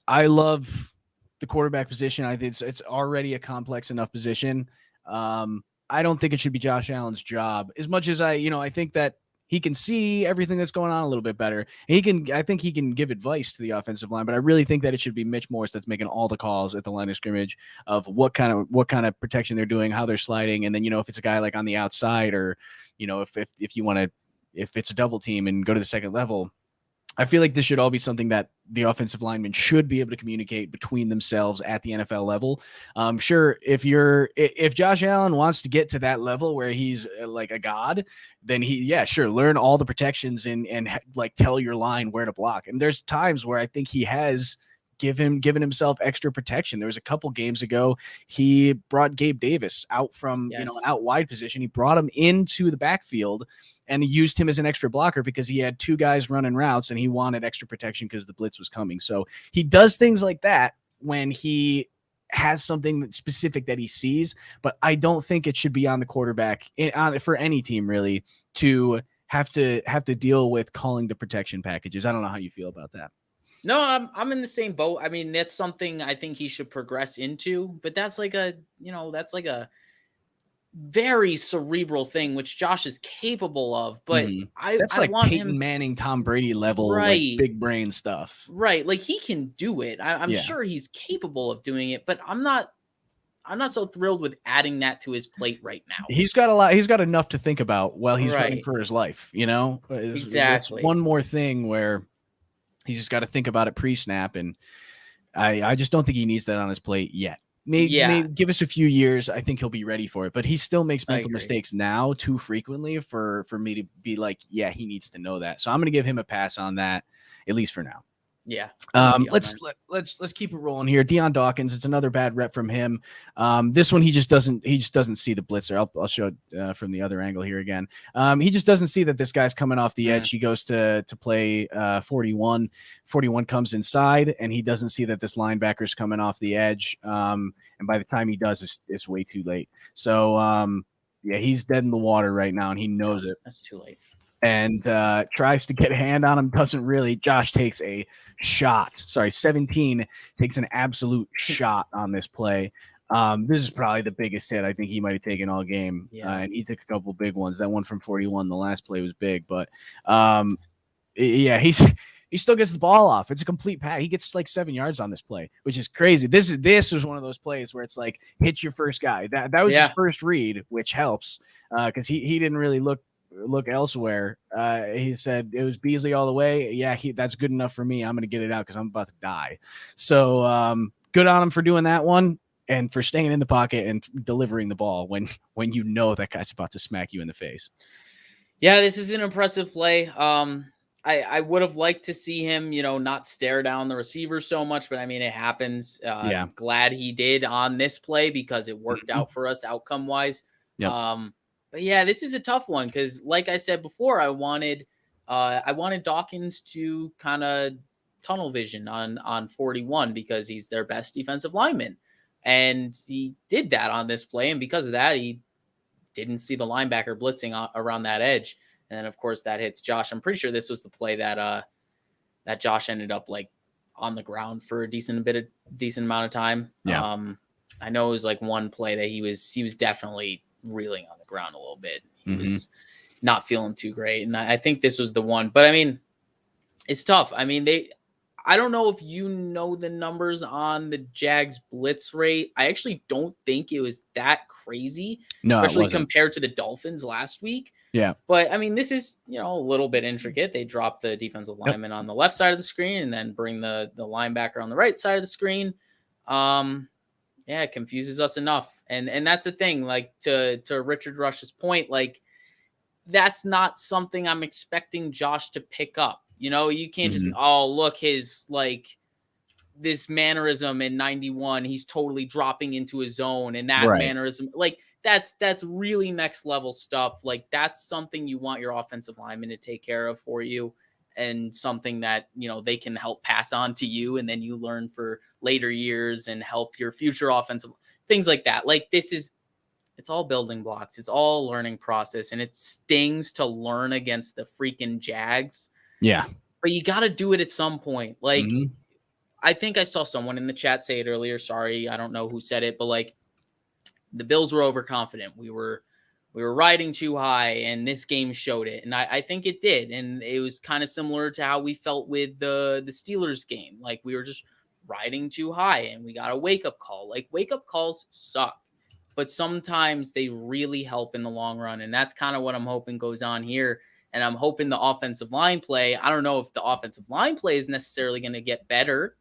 I love the quarterback position. I think it's already a complex enough position. I don't think it should be Josh Allen's job as much as I think that he can see everything that's going on a little bit better. I think he can give advice to the offensive line, but I really think that it should be Mitch Morse that's making all the calls at the line of scrimmage of what kind of protection they're doing, how they're sliding. And then, if it's a guy like on the outside or, if you want to, if it's a double team and go to the second level, I feel like this should all be something that the offensive linemen should be able to communicate between themselves at the NFL level. Sure, if Josh Allen wants to get to that level where he's like a god, then learn all the protections and like tell your line where to block. And there's times where I think he has given himself extra protection. There was a couple games ago, he brought Gabe Davis out from an out wide position. He brought him into the backfield and he used him as an extra blocker because he had 2 guys running routes and he wanted extra protection because the blitz was coming. So he does things like that when he has something that's specific that he sees, but I don't think it should be on the quarterback for any team really to have to deal with calling the protection packages. I don't know how you feel about that. No, I'm in the same boat. I mean, that's something I think he should progress into, but that's like a very cerebral thing, which Josh is capable of. But that's I want Peyton Manning, Tom Brady level, right, like big brain stuff. Right. Like he can do it. I'm sure he's capable of doing it, but I'm not so thrilled with adding that to his plate right now. He's got enough to think about while he's running for his life, Exactly. That's one more thing where he's just got to think about it pre-snap, and I just don't think he needs that on his plate yet. Maybe give us a few years. I think he'll be ready for it, but he still makes mental mistakes now too frequently for me to be like, yeah, he needs to know that. So I'm going to give him a pass on that, at least for now. Yeah. Let's keep it rolling here. Dion Dawkins, it's another bad rep from him. This one he just doesn't see the blitzer. I'll show it from the other angle here again. He just doesn't see that this guy's coming off the edge. He goes to play 41. 41 comes inside, and he doesn't see that this linebacker's coming off the edge. And by the time he does, it's way too late. So yeah, he's dead in the water right now, and he knows it. That's too late. And tries to get a hand on him. Doesn't really. Josh takes a shot. 17 takes an absolute shot on this play. This is probably the biggest hit I think he might have taken all game. And he took a couple big ones. That one from 41, the last play, was big. But yeah, he still gets the ball off. It's a complete pass. He gets like 7 yards on this play, which is crazy. This is one of those plays where it's like hit your first guy. That was his first read, which helps because he didn't really look elsewhere. He said it was Beasley all the way. Yeah, that's good enough for me. I'm going to get it out because I'm about to die. So good on him for doing that one and for staying in the pocket and delivering the ball when you know that guy's about to smack you in the face. Yeah, this is an impressive play. I would have liked to see him, not stare down the receiver so much, but I mean, it happens. I'm glad he did on this play because it worked out for us outcome wise. Yep. But yeah, this is a tough one because, like I said before, I wanted Dawkins to kind of tunnel vision on 41 because he's their best defensive lineman, and he did that on this play, and because of that, he didn't see the linebacker blitzing around that edge, and then of course that hits Josh. I'm pretty sure this was the play that Josh ended up like on the ground for a decent amount of time. Yeah. I know it was like one play that he was definitely reeling on the ground a little bit. He was not feeling too great. And I think this was the one, but I mean, it's tough. I mean, I don't know if you know the numbers on the Jags blitz rate. I actually don't think it was that crazy, especially compared to the Dolphins last week. Yeah. But I mean, this is, a little bit intricate. They drop the defensive lineman on the left side of the screen and then bring the linebacker on the right side of the screen. Yeah, it confuses us enough. And that's the thing, like to Richard Rush's point, like that's not something I'm expecting Josh to pick up. You can't just, look, his like this mannerism in 91, he's totally dropping into his zone and that mannerism, like that's really next level stuff. Like that's something you want your offensive lineman to take care of for you. And something that, they can help pass on to you. And then you learn for later years and help your future offensive things like that. Like it's all building blocks. It's all learning process. And it stings to learn against the freaking Jags. Yeah. But you got to do it at some point. Like, I think I saw someone in the chat say it earlier. Sorry, I don't know who said it, but like the Bills were overconfident. We were riding too high, and this game showed it. And I think it did. And it was kind of similar to how we felt with the Steelers game. Like we were just riding too high, and we got a wake-up call. Like wake-up calls suck, but sometimes they really help in the long run. And that's kind of what I'm hoping goes on here. And I'm hoping the offensive line play, I don't know if the offensive line play is necessarily going to get better.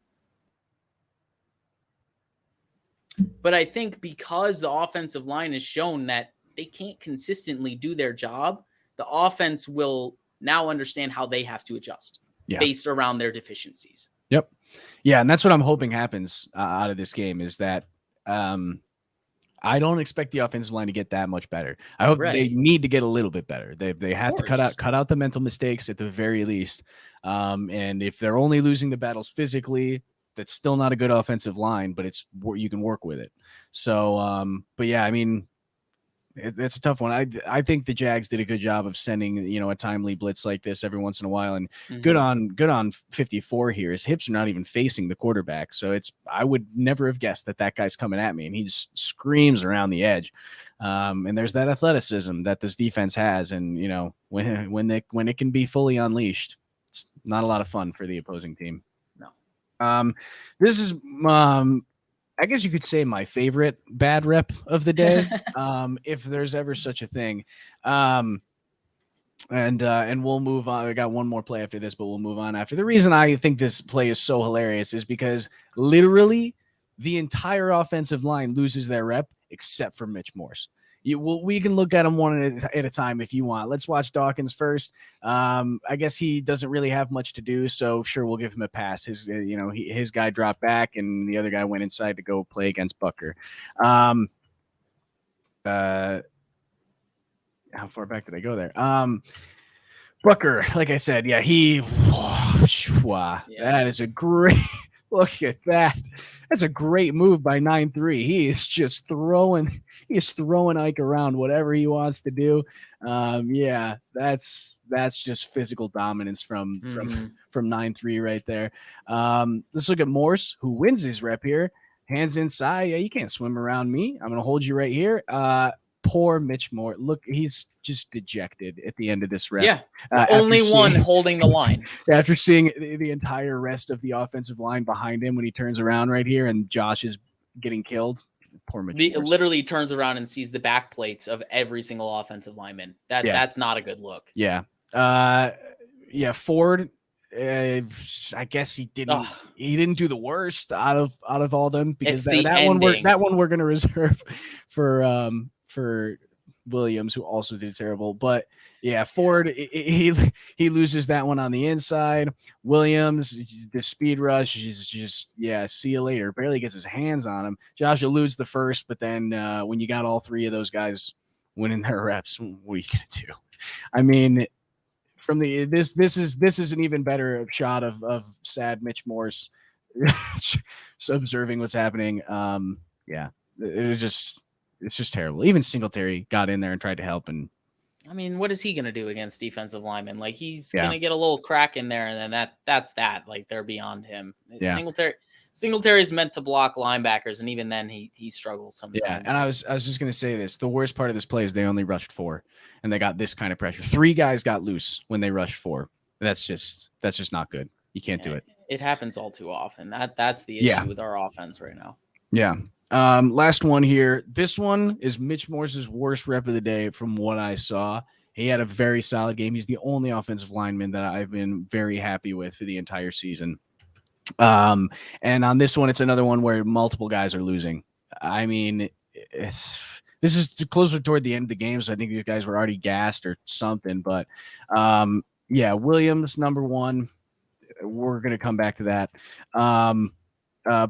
But I think because the offensive line has shown that they can't consistently do their job, the offense will now understand how they have to adjust based around their deficiencies. Yep. Yeah, and that's what I'm hoping happens out of this game is that I don't expect the offensive line to get that much better. I hope they need to get a little bit better. They have to cut out the mental mistakes at the very least. And if they're only losing the battles physically, that's still not a good offensive line, but you can work with it. So, but yeah, I mean, that's a tough one. I think the Jags did a good job of sending, a timely blitz like this every once in a while, and good on 54 here. His hips are not even facing the quarterback, so I would never have guessed that guy's coming at me, and he just screams around the edge. And there's that athleticism that this defense has, and when it can be fully unleashed, it's not a lot of fun for the opposing team. No. This is I guess you could say my favorite bad rep of the day, if there's ever such a thing. And we'll move on. I got one more play after this, but we'll move on after. The reason I think this play is so hilarious is because literally the entire offensive line loses their rep except for Mitch Morse. We can look at them one at a time if you want. Let's watch Dawkins first. I guess he doesn't really have much to do, so sure, we'll give him a pass. His guy dropped back, and the other guy went inside to go play against Bucker. How far back did I go there? Bucker, like I said, that is a great look at that. That's a great move by 9-3. He is just throwing Ike around whatever he wants to do. That's just physical dominance from 9-3 right there. Let's look at Morse, who wins his rep here. Hands inside. Yeah, you can't swim around me. I'm gonna hold you right here. Poor Mitch Moore. Look, he's just dejected at the end of this rep. Yeah, only one holding the line. After seeing the entire rest of the offensive line behind him when he turns around right here and Josh is getting killed. Poor Mitch Moore. Literally turns around and sees the back plates of every single offensive lineman. That's not a good look. Yeah. Ford. I guess he didn't. He didn't do the worst out of all of them because that one we're gonna reserve for Williams, who also did terrible. But yeah, Ford he loses that one on the inside. Williams, the speed rush is just see you later. Barely gets his hands on him. Josh eludes the first, but then when you got all three of those guys winning their reps, what are you gonna do? I mean. From this is an even better shot of sad Mitch Morse observing what's happening. It's just terrible. Even Singletary got in there and tried to help. And I mean, what is he gonna do against defensive linemen? Like he's gonna get a little crack in there, and then that's that. Like they're beyond him. Yeah. Singletary is meant to block linebackers, and even then he struggles sometimes. Yeah, and I was just gonna say this. The worst part of this play is they only rushed 4, and they got this kind of pressure. 3 guys got loose when they rushed 4. That's just not good. You can't do it. It happens all too often. That's the issue with our offense right now. Yeah. Last one here. This one is Mitch Morse's worst rep of the day from what I saw. He had a very solid game. He's the only offensive lineman that I've been very happy with for the entire season. And on this one, it's another one where multiple guys are losing. I mean, this is closer toward the end of the game, so I think these guys were already gassed or something. But Williams number 1. We're gonna come back to that.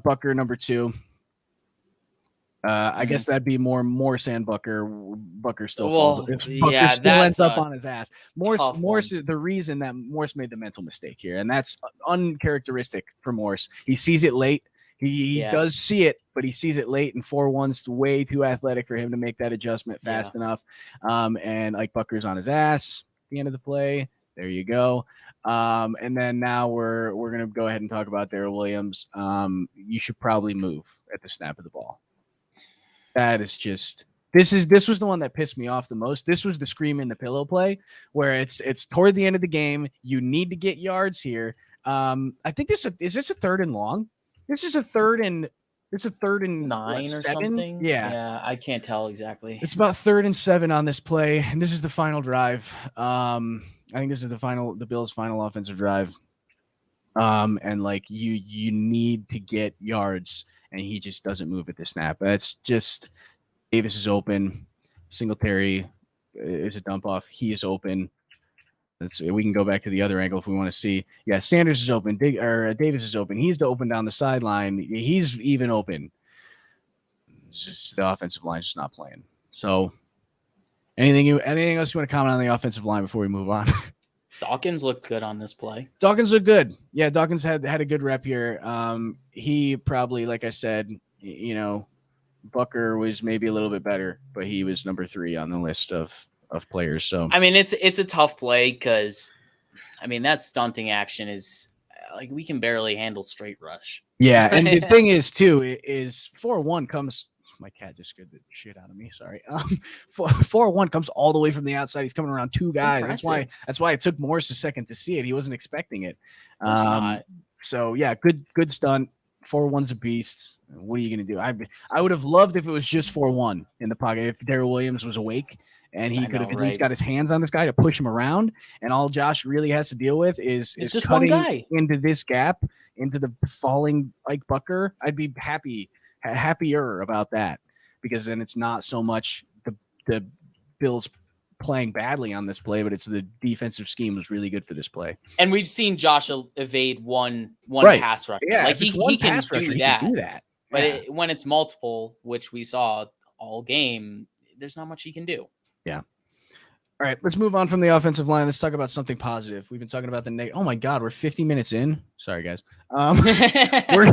Bucker number 2. I guess that'd be Morse and Bucker. Bucker still falls. Bucker still ends up on his ass. Morse is the reason that Morse made the mental mistake here, and that's uncharacteristic for Morse. He sees it late. He does see it, but he sees it late, and 4-1's way too athletic for him to make that adjustment fast enough. And like Bucker's on his ass at the end of the play. There you go. And then now we're gonna go ahead and talk about Darrell Williams. You should probably move at the snap of the ball. That is just this was the one that pissed me off the most. This was the scream in the pillow play where it's toward the end of the game. You need to get yards here. I think is this a 3rd and long? This is a 3rd and 9 or 7? Something. Yeah, I can't tell exactly. It's about 3rd and 7 on this play, and this is the final drive. I think this is the Bills' final offensive drive. And like you need to get yards. And he just doesn't move at the snap. That's just Davis is open. Singletary is a dump off. He is open. We can go back to the other angle if we want to see. Yeah, Sanders is open. Davis is open. He's open down the sideline. He's even open. It's just the offensive line is just not playing. So, anything else you want to comment on the offensive line before we move on? Dawkins looked good on this play. Dawkins looked good. Yeah, Dawkins had a good rep here. He probably, like I said, Bucker was maybe a little bit better, but he was number 3 on the list of players. So I mean, it's a tough play because, I mean, that stunting action is like we can barely handle straight rush. Yeah, and the thing is too is 4-1 comes. My cat just scared the shit out of me. Sorry. 4-1 comes all the way from the outside. He's coming around 2 guys. That's why it took Morris a second to see it. He wasn't expecting it. So yeah, good stunt. 4-1's a beast. What are you gonna do? I would have loved if it was just 4-1 in the pocket. If Darrell Williams was awake and he could have at least got his hands on this guy to push him around, and all Josh really has to deal with is just cutting one guy into this gap into the falling Ike Bucker. I'd be happy happier about that, because then it's not so much the Bills playing badly on this play, but it's the defensive scheme was really good for this play. And we've seen Josh evade one Right. pass rusher. Yeah, like if it's he can pass rusher, do he that. can do that. But when it's multiple, which we saw all game, there's not much he can do. Yeah. All right, let's move on from the offensive line. Let's talk about something positive. We've been talking about the oh my God, we're 50 minutes in. Sorry, guys. We're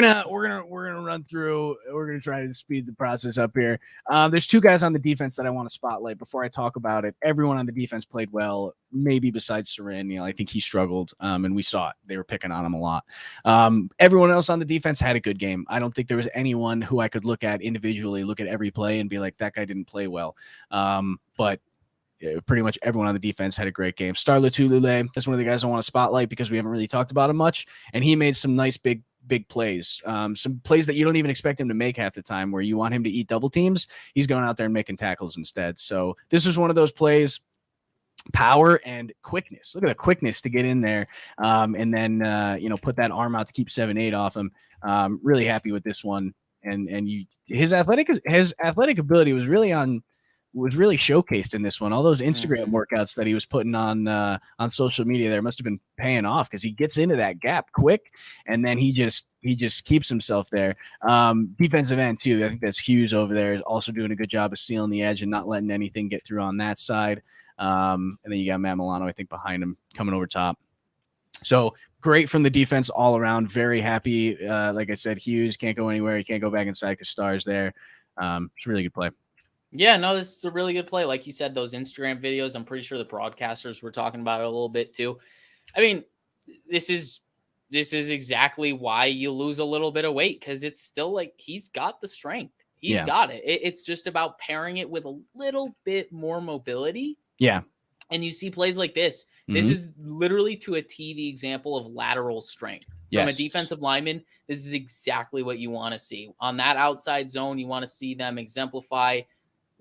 gonna run through. We're gonna try to speed the process up here. There's two guys on the defense that I want to spotlight before I talk about it. Everyone on the defense played well, maybe besides Sarin. I think he struggled, and we saw it. They were picking on him a lot. Everyone else on the defense had a good game. I don't think there was anyone who I could look at individually, look at every play, and be like, that guy didn't play well. But pretty much everyone on the defense had a great game. Star Lotulelei, that's one of the guys I want to spotlight because we haven't really talked about him much, and he made some nice big plays, some plays that you don't even expect him to make half the time, where you want him to eat double teams. He's going out there and making tackles instead. So this was one of those plays, power and quickness. Look at the quickness to get in there, and then put that arm out to keep 7-8 off him. Really happy with this one, and his athletic ability was really showcased in this one. All those Instagram workouts that he was putting on social media there must have been paying off, because he gets into that gap quick, and then he just keeps himself there. Defensive end too, I think that's Hughes over there, is also doing a good job of sealing the edge and not letting anything get through on that side. And then you got Matt Milano, I think, behind him coming over top. So great from the defense all around. Very happy. Like I said, Hughes can't go anywhere. He can't go back inside because Star's there. It's a really good play. Yeah, no, this is a really good play. Like you said, those Instagram videos, I'm pretty sure the broadcasters were talking about it a little bit too. I mean, this is exactly why you lose a little bit of weight, because it's still like he's got the strength. He's got it. It's just about pairing it with a little bit more mobility. Yeah. And you see plays like this. This is literally to a T the example of lateral strength. From a defensive lineman, this is exactly what you want to see. On that outside zone, you want to see them exemplify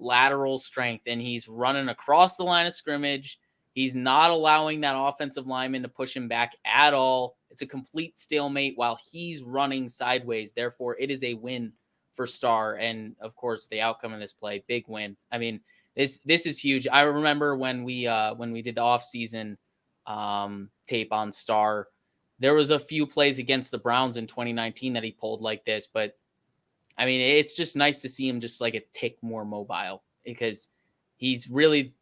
lateral strength, and he's running across the line of scrimmage. He's not allowing that offensive lineman to push him back at all. It's a complete stalemate while he's running sideways. Therefore, it is a win for Star. And of course, the outcome of this play, big win. I mean, this is huge. I remember when we did the offseason tape on Star, there was a few plays against the Browns in 2019 that he pulled like this, but I mean, it's just nice to see him just like a tick more mobile, because he's really,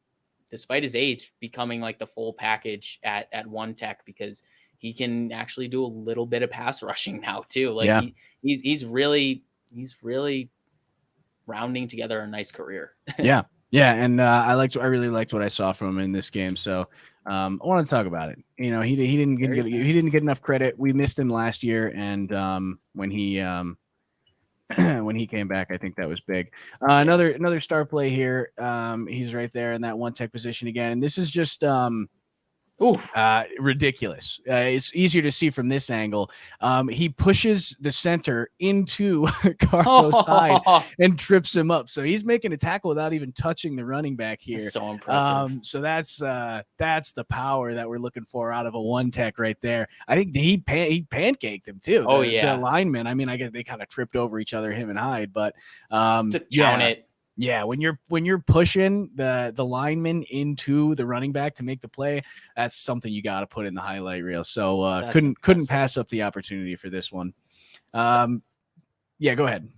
despite his age, becoming like the full package at one tech, because he can actually do a little bit of pass rushing now too. Like he's really rounding together a nice career. Yeah. And I really liked what I saw from him in this game. So I want to talk about it. He didn't get enough credit. We missed him last year, and when he came back, I think that was big. Another star play here. He's right there in that one tech position again, and this is just ridiculous. It's easier to see from this angle. He pushes the center into Carlos Hyde and trips him up. So he's making a tackle without even touching the running back here. That's so impressive. So that's the power that we're looking for out of a one tech right there. I think he pancaked him too. The lineman. I mean, I guess they kind of tripped over each other, him and Hyde, but count it. Yeah, when you're pushing the lineman into the running back to make the play, that's something you got to put in the highlight reel. So couldn't pass up the opportunity for this one. Yeah, go ahead.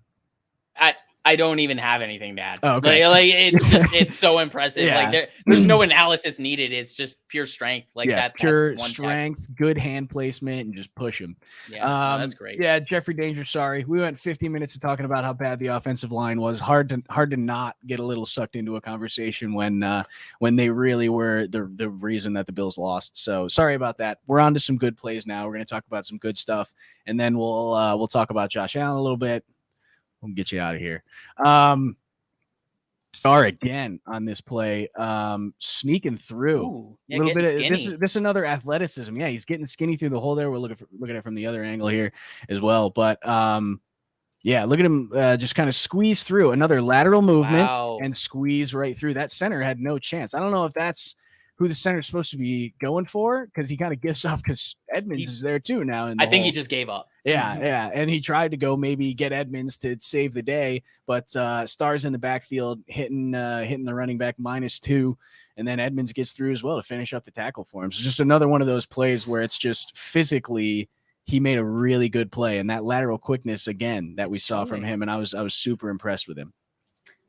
I don't even have anything to add. Oh, okay. Like it's so impressive. Yeah. Like there's no analysis needed. It's just pure strength. Like pure strength, good hand placement, and just push him. Yeah, that's great. Yeah, Jeffrey Danger. Sorry, we went 50 minutes of talking about how bad the offensive line was. Hard to not get a little sucked into a conversation when they really were the reason that the Bills lost. So sorry about that. We're on to some good plays now. We're going to talk about some good stuff, and then we'll talk about Josh Allen a little bit. We'll get you out of here. Star again on this play, sneaking through a little bit of this another athleticism. Yeah, he's getting skinny through the hole there. We're looking at it from the other angle here as well. But yeah, look at him just kind of squeeze through another lateral movement and squeeze right through. That center had no chance. I don't know if that's who the center is supposed to be going for, because he kind of gives up because Edmonds is there too now. I think he just gave up. Yeah. And he tried to go maybe get Edmonds to save the day, but Starr's in the backfield hitting the running back -2. And then Edmonds gets through as well to finish up the tackle for him. So just another one of those plays where it's just physically he made a really good play. And that lateral quickness again that we saw from him. And I was super impressed with him.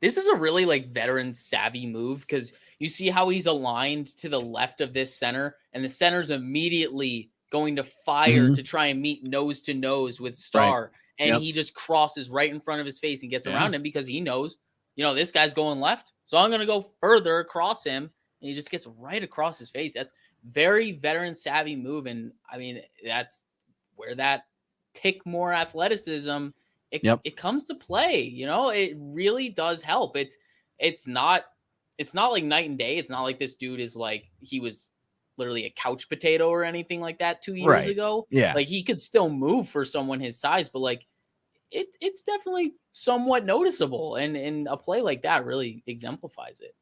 This is a really like veteran savvy move because you see how he's aligned to the left of this center, and the center's immediately going to fire to try and meet nose to nose with Starr. Right. And he just crosses right in front of his face and gets around him because he knows, this guy's going left. So I'm going to go further across him. And he just gets right across his face. That's very veteran savvy move. And I mean, that's where that tick more athleticism, it comes to play. It really does help. It's not like night and day. It's not like this dude is like, he was literally a couch potato or anything like that 2 years ago. Yeah. Like he could still move for someone his size, but like it's definitely somewhat noticeable. And a play like that really exemplifies it.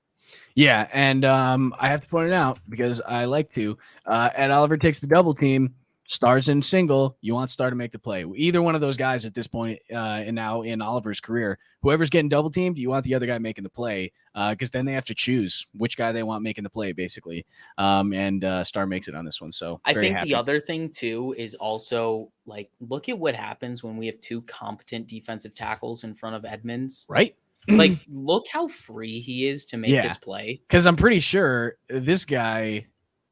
Yeah. And I have to point it out because I like to. Ed Oliver takes the double team, Starr's in single. You want Starr to make the play. Either one of those guys at this point and now in Oliver's career, whoever's getting double teamed, you want the other guy making the play because then they have to choose which guy they want making the play, basically. And Starr makes it on this one. So I think the other thing, too, is also like, look at what happens when we have two competent defensive tackles in front of Edmonds. Right. Like, look how free he is to make this play. Because I'm pretty sure this guy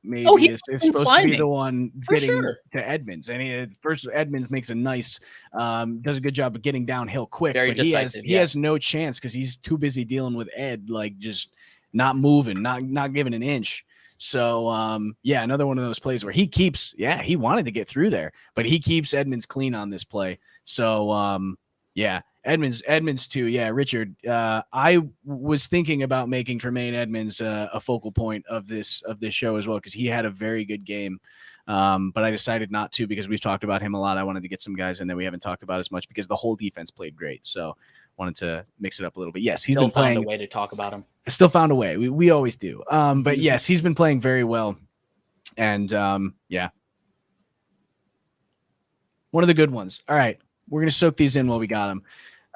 maybe is supposed to be the one getting to Edmonds. And first Edmonds makes a nice, does a good job of getting downhill quick. Very decisive. He has no chance because he's too busy dealing with Ed, like just not moving, not giving an inch. So, another one of those plays where he keeps, he wanted to get through there, but he keeps Edmonds clean on this play. So, Edmonds too. Yeah, Richard. I was thinking about making Tremaine Edmonds a focal point of this show as well because he had a very good game, but I decided not to because we've talked about him a lot. I wanted to get some guys in that we haven't talked about as much because the whole defense played great. So wanted to mix it up a little bit. Yes, he's been playing. Found a way to talk about him. Still found a way. We always do. But yes, he's been playing very well, and one of the good ones. All right, we're gonna soak these in while we got them.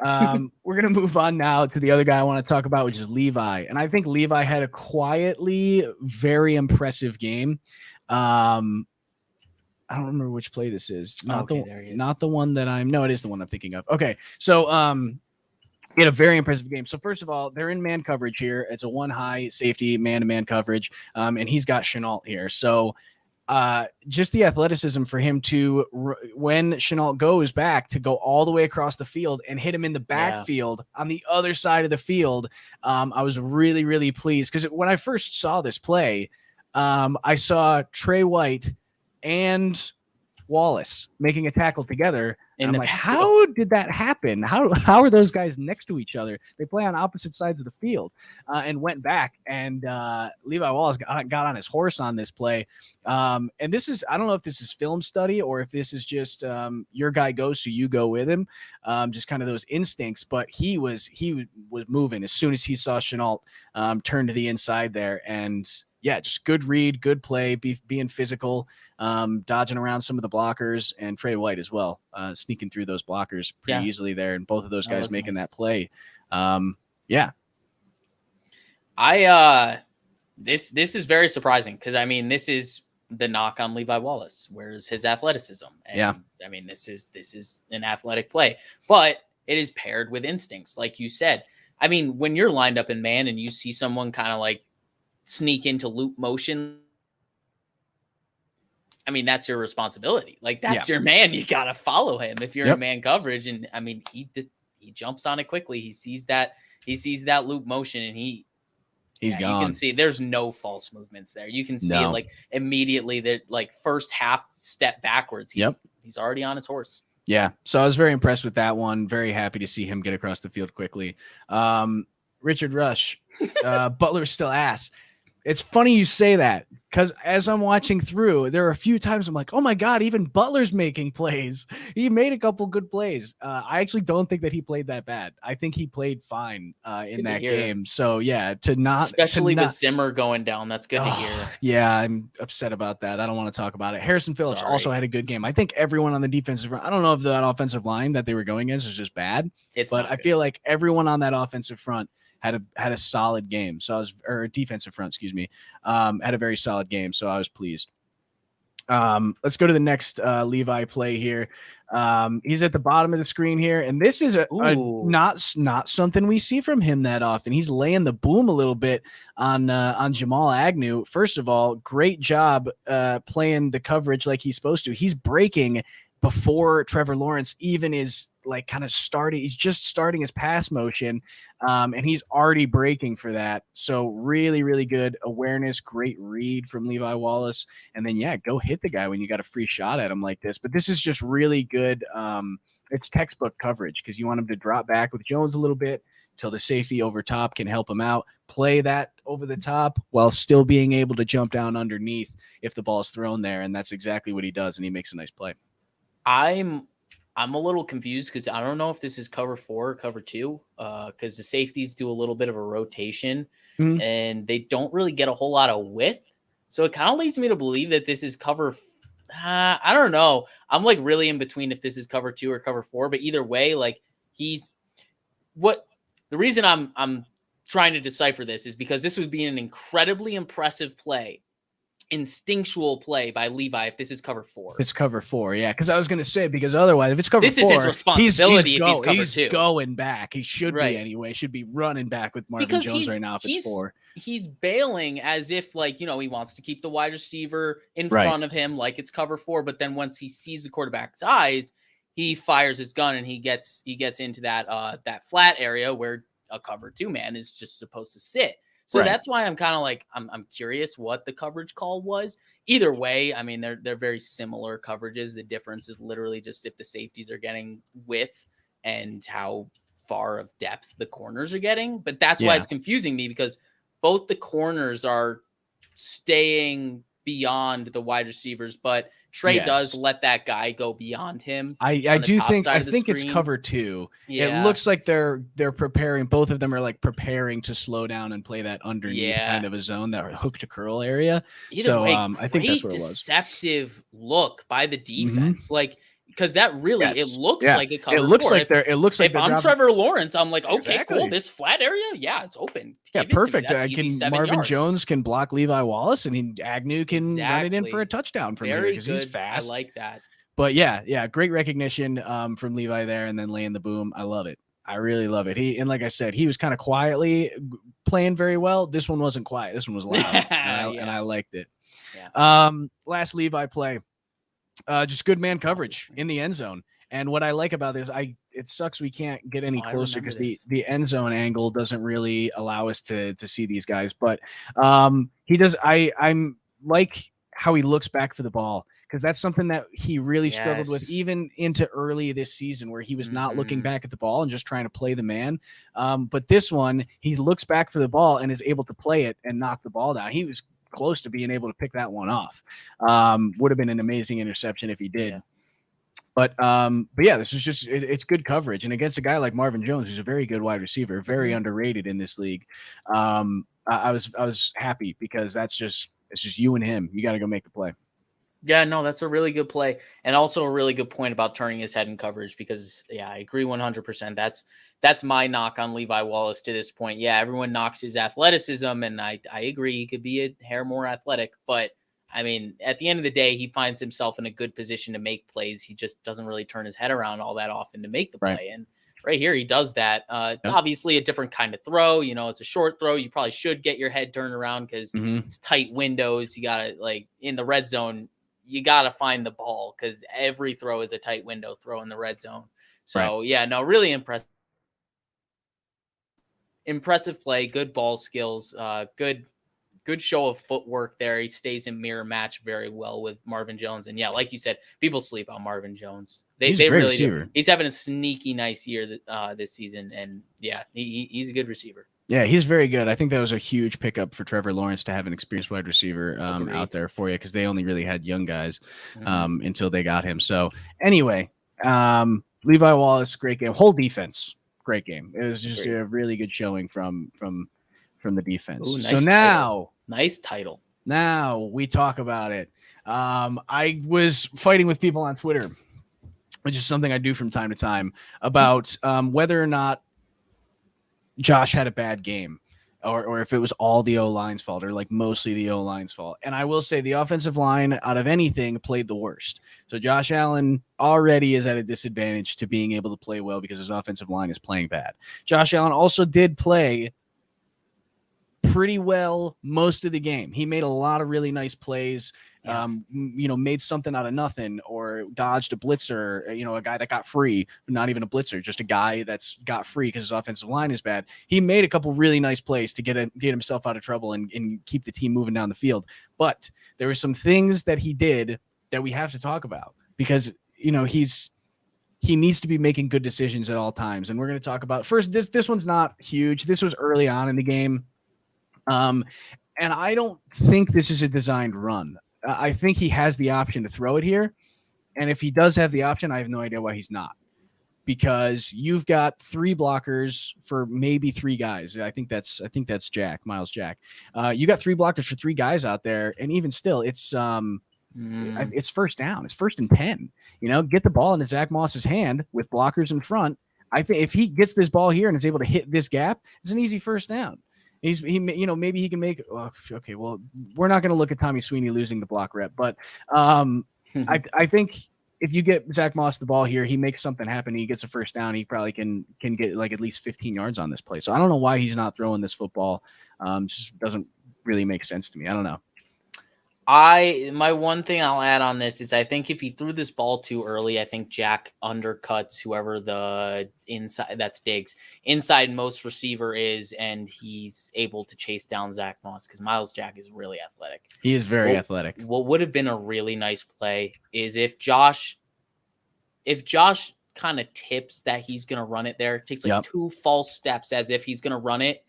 We're going to move on now to the other guy I want to talk about, which is Levi. And I think Levi had a quietly very impressive game. I don't remember which play this is. Not the one that it is the one I'm thinking of. Okay. So, he had a very impressive game. So first of all, they're in man coverage here. It's a one high safety man-to-man coverage. And he's got Shenault here. So, just the athleticism for him to, when Shenault goes back, to go all the way across the field and hit him in the backfield on the other side of the field. I was really, really pleased because when I first saw this play, I saw Trey White and Wallace making a tackle together. And I'm like, how did that happen? How are those guys next to each other? They play on opposite sides of the field, and went back. And Levi Wallace got on his horse on this play. And this is, I don't know if this is film study or if this is just your guy goes, so you go with him. Just kind of those instincts. But he was moving as soon as he saw Shenault turn to the inside there. And just good read, good play, being physical, dodging around some of the blockers, and Trey White as well, sneaking through those blockers pretty easily there, and both of those guys making that play. This is very surprising because I mean this is the knock on Levi Wallace. Where's his athleticism? And, I mean this is an athletic play, but it is paired with instincts, like you said. I mean when you're lined up in man and you see someone kind of like sneak into loop motion, I mean that's your responsibility. Like that's your man. You gotta follow him if you're in man coverage. And I mean he jumps on it quickly. He sees that loop motion and he's gone. You can see there's no false movements there. You can see it like immediately that like first half step backwards. He's already on his horse. Yeah. So I was very impressed with that one. Very happy to see him get across the field quickly. Richard Rush, Butler's still ass. It's funny you say that because as I'm watching through, there are a few times I'm like, oh my God, even Butler's making plays. He made a couple good plays. I actually don't think that he played that bad. I think he played fine in that game. So yeah, especially with Zimmer going down, that's good to hear. Yeah, I'm upset about that. I don't want to talk about it. Harrison Phillips also had a good game. I think everyone on the defensive front, I don't know if that offensive line that they were going against is just bad, but I feel like everyone on that offensive front had a solid game. So or defensive front, excuse me, had a very solid game. So I was pleased. Let's go to the next Levi play here. He's at the bottom of the screen here, and this is a not something we see from him that often. He's laying the boom a little bit on Jamal Agnew. First of all, great job playing the coverage like he's supposed to. He's breaking before Trevor Lawrence even is like kind of starting. He's just starting his pass motion, and he's already breaking for that. So really, really good awareness, great read from Levi Wallace. And then, yeah, go hit the guy when you got a free shot at him like this. But this is just really good. It's textbook coverage because you want him to drop back with Jones a little bit till the safety over top can help him out. Play that over the top while still being able to jump down underneath if the ball is thrown there. And that's exactly what he does. And he makes a nice play. I'm a little confused because I don't know if this is cover 4 or cover 2 because the safeties do a little bit of a rotation and they don't really get a whole lot of width. So it kind of leads me to believe that this is cover. I don't know. I'm like really in between if this is cover 2 or cover 4. But either way, like the reason I'm trying to decipher this is because this would be an incredibly impressive play. Instinctual play by Levi if this is cover 4. It's cover 4, yeah. Because I was going to say, because otherwise, if it's cover 4, this is his responsibility if he's cover 2. He's going back. He should be anyway. Should be running back with Marvin Jones right now if it's 4. He's bailing as if, like, he wants to keep the wide receiver in front of him like it's cover 4. But then once he sees the quarterback's eyes, he fires his gun and he gets into that flat area where a cover 2 man is just supposed to sit. So that's why I'm kind of like, I'm curious what the coverage call was. Either way, I mean, they're very similar coverages. The difference is literally just if the safeties are getting width and how far of depth the corners are getting. But that's why it's confusing me because both the corners are staying beyond the wide receivers, but Trey does let that guy go beyond him. I think it's cover 2. Yeah. It looks like they're preparing. Both of them are like preparing to slow down and play that underneath kind of a zone, that hook to curl area. Either way, I think that's what it was. Deceptive look by the defense, like. Because that really, it looks like a cover 4. It looks like if I'm Trevor Lawrence, I'm like, okay, cool. This flat area, it's open. Perfect. Marvin Jones can block Levi Wallace, and Agnew can run it in for a touchdown from here because he's fast. I like that. But great recognition from Levi there, and then laying the boom. I love it. I really love it. And like I said, he was kind of quietly playing very well. This one wasn't quiet. This one was loud, and I liked it. Yeah. Last Levi play. Just good man coverage in the end zone. And what I like about this, it sucks we can't get any closer because the end zone angle doesn't really allow us to see these guys. But he does. I'm like how he looks back for the ball because that's something that he really struggled with even into early this season where he was not looking back at the ball and just trying to play the man. But this one, he looks back for the ball and is able to play it and knock the ball down. He was close to being able to pick that one off. Would have been an amazing interception if he did. But yeah, this is just it's good coverage, and against a guy like Marvin Jones, who's a very good wide receiver, very underrated in this league. I was happy because it's just you and him. You got to go make the play. Yeah, no, that's a really good play, and also a really good point about turning his head in coverage because I agree 100%. That's my knock on Levi Wallace to this point. Yeah, everyone knocks his athleticism, and I agree he could be a hair more athletic, but I mean, at the end of the day, he finds himself in a good position to make plays. He just doesn't really turn his head around all that often to make the play, and right here he does that. It's obviously a different kind of throw. It's a short throw. You probably should get your head turned around because it's tight windows. You got to, like, in the red zone, you got to find the ball because every throw is a tight window throw in the red zone. So, really impressive. Impressive play, good ball skills, good show of footwork there. He stays in mirror match very well with Marvin Jones. And like you said, people sleep on Marvin Jones. They really receiver. Do. He's having a sneaky nice year this season. And he's a good receiver. Yeah, he's very good. I think that was a huge pickup for Trevor Lawrence to have an experienced wide receiver Agreed. out there for you, because they only really had young guys Mhm. until they got him. So anyway, Levi Wallace, great game. Whole defense, great game. It was just Agreed. a really good showing from the defense. Ooh, So nice title. Nice title. now we talk about it. I was fighting with people on Twitter, which is something I do from time to time, about whether or not Josh had a bad game, or if it was all the O-line's fault, or like mostly the O-line's fault. And I will say the offensive line out of anything played the worst. So Josh Allen already is at a disadvantage to being able to play well because his offensive line is playing bad. Josh Allen also did play pretty well most of the game. He made a lot of really nice plays. Yeah. Made something out of nothing, or dodged a blitzer, a guy that got free, not even a blitzer, just a guy that's got free because his offensive line is bad. He made a couple really nice plays to get himself out of trouble and keep the team moving down the field. But there were some things that he did that we have to talk about, because, he needs to be making good decisions at all times. And we're going to talk about first, this one's not huge. This was early on in the game. And I don't think this is a designed run. I think he has the option to throw it here. And if he does have the option, I have no idea why he's not. Because you've got 3 blockers for maybe 3 guys. I think that's Miles Jack. You got 3 blockers for 3 guys out there, and even still, it's first down. It's 1st and 10. Get the ball into Zach Moss's hand with blockers in front. I think if he gets this ball here and is able to hit this gap, it's an easy first down. Maybe he can make. Okay, well, we're not going to look at Tommy Sweeney losing the block rep, but I think if you get Zach Moss the ball here, he makes something happen. He gets a first down. He probably can get like at least 15 yards on this play. So I don't know why he's not throwing this football. Just doesn't really make sense to me. I don't know. My one thing I'll add on this is I think if he threw this ball too early, I think Jack undercuts whoever the inside, that's Diggs, inside most receiver is, and he's able to chase down Zach Moss because Miles Jack is really athletic. He is very athletic. What would have been a really nice play is if Josh kind of tips that he's going to run it there, takes like 2 false steps as if he's going to run it,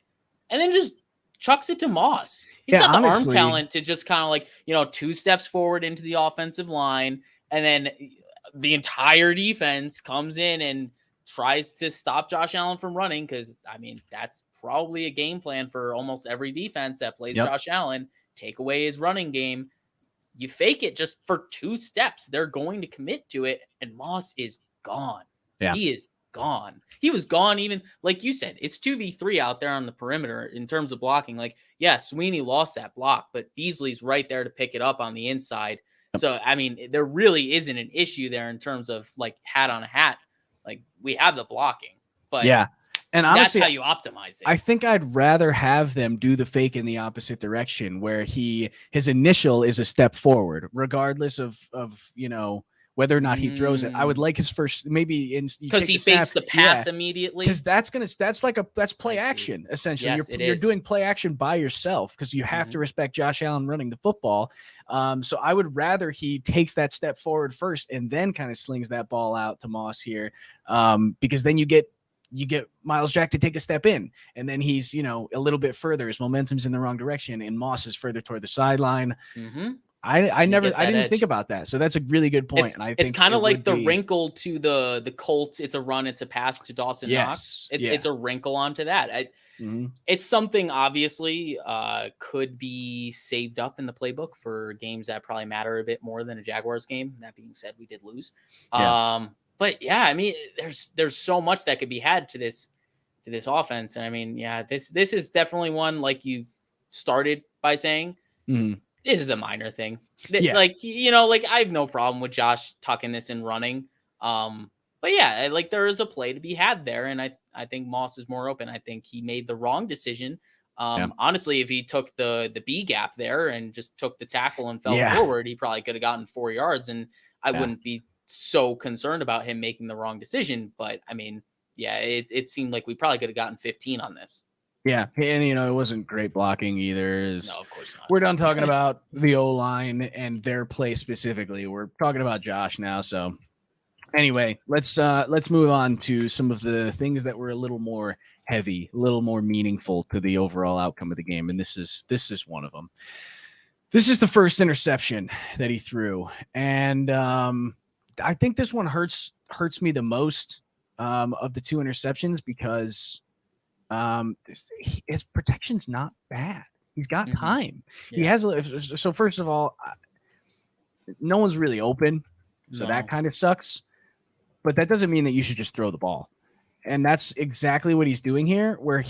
and then just chucks it to Moss. He's got the arm talent to just kind of like, 2 steps forward into the offensive line, and then the entire defense comes in and tries to stop Josh Allen from running, because, that's probably a game plan for almost every defense that plays Josh Allen. Take away his running game. You fake it just for 2 steps. They're going to commit to it, and Moss is gone. Yeah. He is gone. He was gone even, like you said, it's 2v3 out there on the perimeter in terms of blocking. Like, yeah, Sweeney lost that block, but Beasley's right there to pick it up on the inside. So, there really isn't an issue there in terms of like hat on a hat. Like, we have the blocking, but yeah. And honestly, that's how you optimize it. I think I'd rather have them do the fake in the opposite direction, where his initial is a step forward, regardless of whether or not he throws it. I would like his first, maybe because he fakes the pass immediately. Because that's play action essentially. Yes, you're doing play action by yourself because you have to respect Josh Allen running the football. So I would rather he takes that step forward first and then kind of slings that ball out to Moss here, because then you get Miles Jack to take a step in, and then he's a little bit further. His momentum's in the wrong direction, and Moss is further toward the sideline. Mm-hmm. I didn't think about that. So that's a really good point. And I think it's kind of like the wrinkle to the Colts. It's a run, it's a pass to Dawson Knox. It's a wrinkle onto that. It's something obviously could be saved up in the playbook for games that probably matter a bit more than a Jaguars game. That being said, we did lose. Yeah. But yeah, there's so much that could be had to this offense. And this is definitely one, like you started by saying. This is a minor thing. Yeah. Like, I have no problem with Josh tucking this and running. But yeah, like there is a play to be had there. And I think Moss is more open. I think he made the wrong decision. Honestly, if he took the B gap there and just took the tackle and fell forward, he probably could have gotten 4 yards. And I wouldn't be so concerned about him making the wrong decision. But it seemed like we probably could have gotten 15 on this. Yeah, and it wasn't great blocking either. No, of course not. We're done talking about the O-line and their play specifically. We're talking about Josh now. So anyway, let's move on to some of the things that were a little more heavy, a little more meaningful to the overall outcome of the game. And this is one of them. This is the first interception that he threw. And I think this one hurts me the most of the two interceptions because his protection's not bad. He's got time. Yeah. He has. So first of all, no one's really open. So that kind of sucks. But that doesn't mean that you should just throw the ball. And that's exactly what he's doing here, where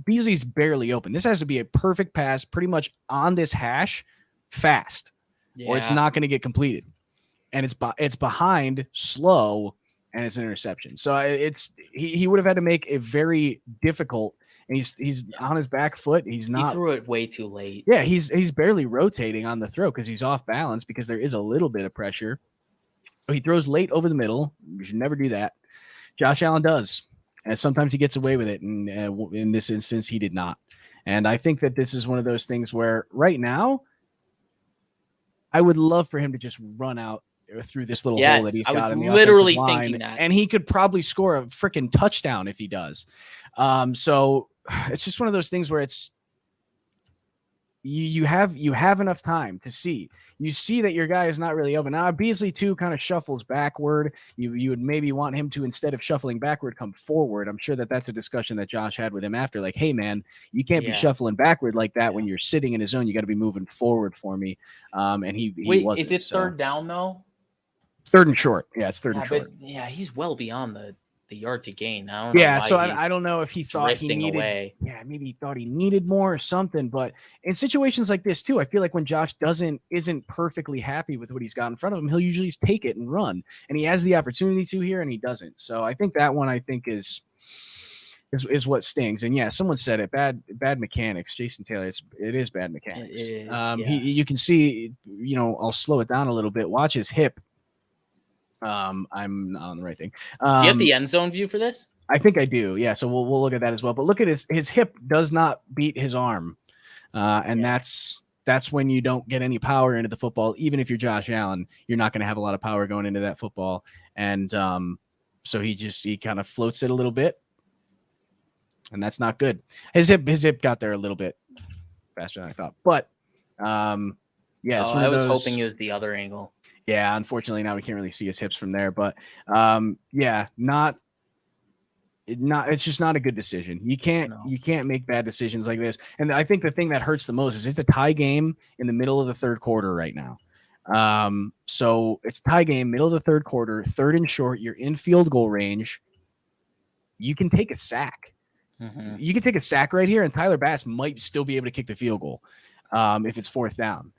Beasley's barely open. This has to be a perfect pass pretty much on this hash fast, or it's not going to get completed. And it's behind, slow, and it's an interception. So he would have had to make a very difficult, and he's on his back foot. He threw it way too late. Yeah, he's barely rotating on the throw because he's off balance because there is a little bit of pressure. So he throws late over the middle. You should never do that. Josh Allen does. And sometimes he gets away with it. And in this instance, he did not. And I think that this is one of those things where right now, I would love for him to just run out through this little hole that he's got in the literally offensive line, thinking that. And he could probably score a freaking touchdown if he does. So it's just one of those things where it's you have enough time to see. You see that your guy is not really open. Now Beasley too kind of shuffles backward. You would maybe want him to, instead of shuffling backward, come forward. I'm sure that's a discussion that Josh had with him after, like, hey man, you can't be shuffling backward like that when you're sitting in his zone. You got to be moving forward for me. And he wasn't. Is it third down though? Third and short. Yeah, it's third and short. But he's well beyond the yard to gain. I don't know. Yeah, so I don't know if he thought he needed. Away. Yeah, maybe he thought he needed more or something. But in situations like this too, I feel like when Josh isn't perfectly happy with what he's got in front of him, he'll usually just take it and run. And he has the opportunity to here, and he doesn't. So I think that one is what stings. And yeah, someone said it. Bad mechanics. Jason Taylor. It is bad mechanics. It is, you can see. I'll slow it down a little bit. Watch his hip. I'm not on the right thing. Do you have the end zone view for this? I think I do. Yeah. So we'll look at that as well. But look at his hip does not beat his arm. And that's when you don't get any power into the football. Even if you're Josh Allen, you're not going to have a lot of power going into that football. And so he kind of floats it a little bit. And that's not good. His hip got there a little bit faster than I thought. But I was hoping it was the other angle. Yeah, unfortunately now we can't really see his hips from there, but it's just not a good decision. You can't make bad decisions like this. And I think the thing that hurts the most is it's a tie game in the middle of the third quarter right now. So it's tie game, middle of the third quarter, third and short, you're in field goal range. You can take a sack. Mm-hmm. You can take a sack right here, and Tyler Bass might still be able to kick the field goal if it's fourth down.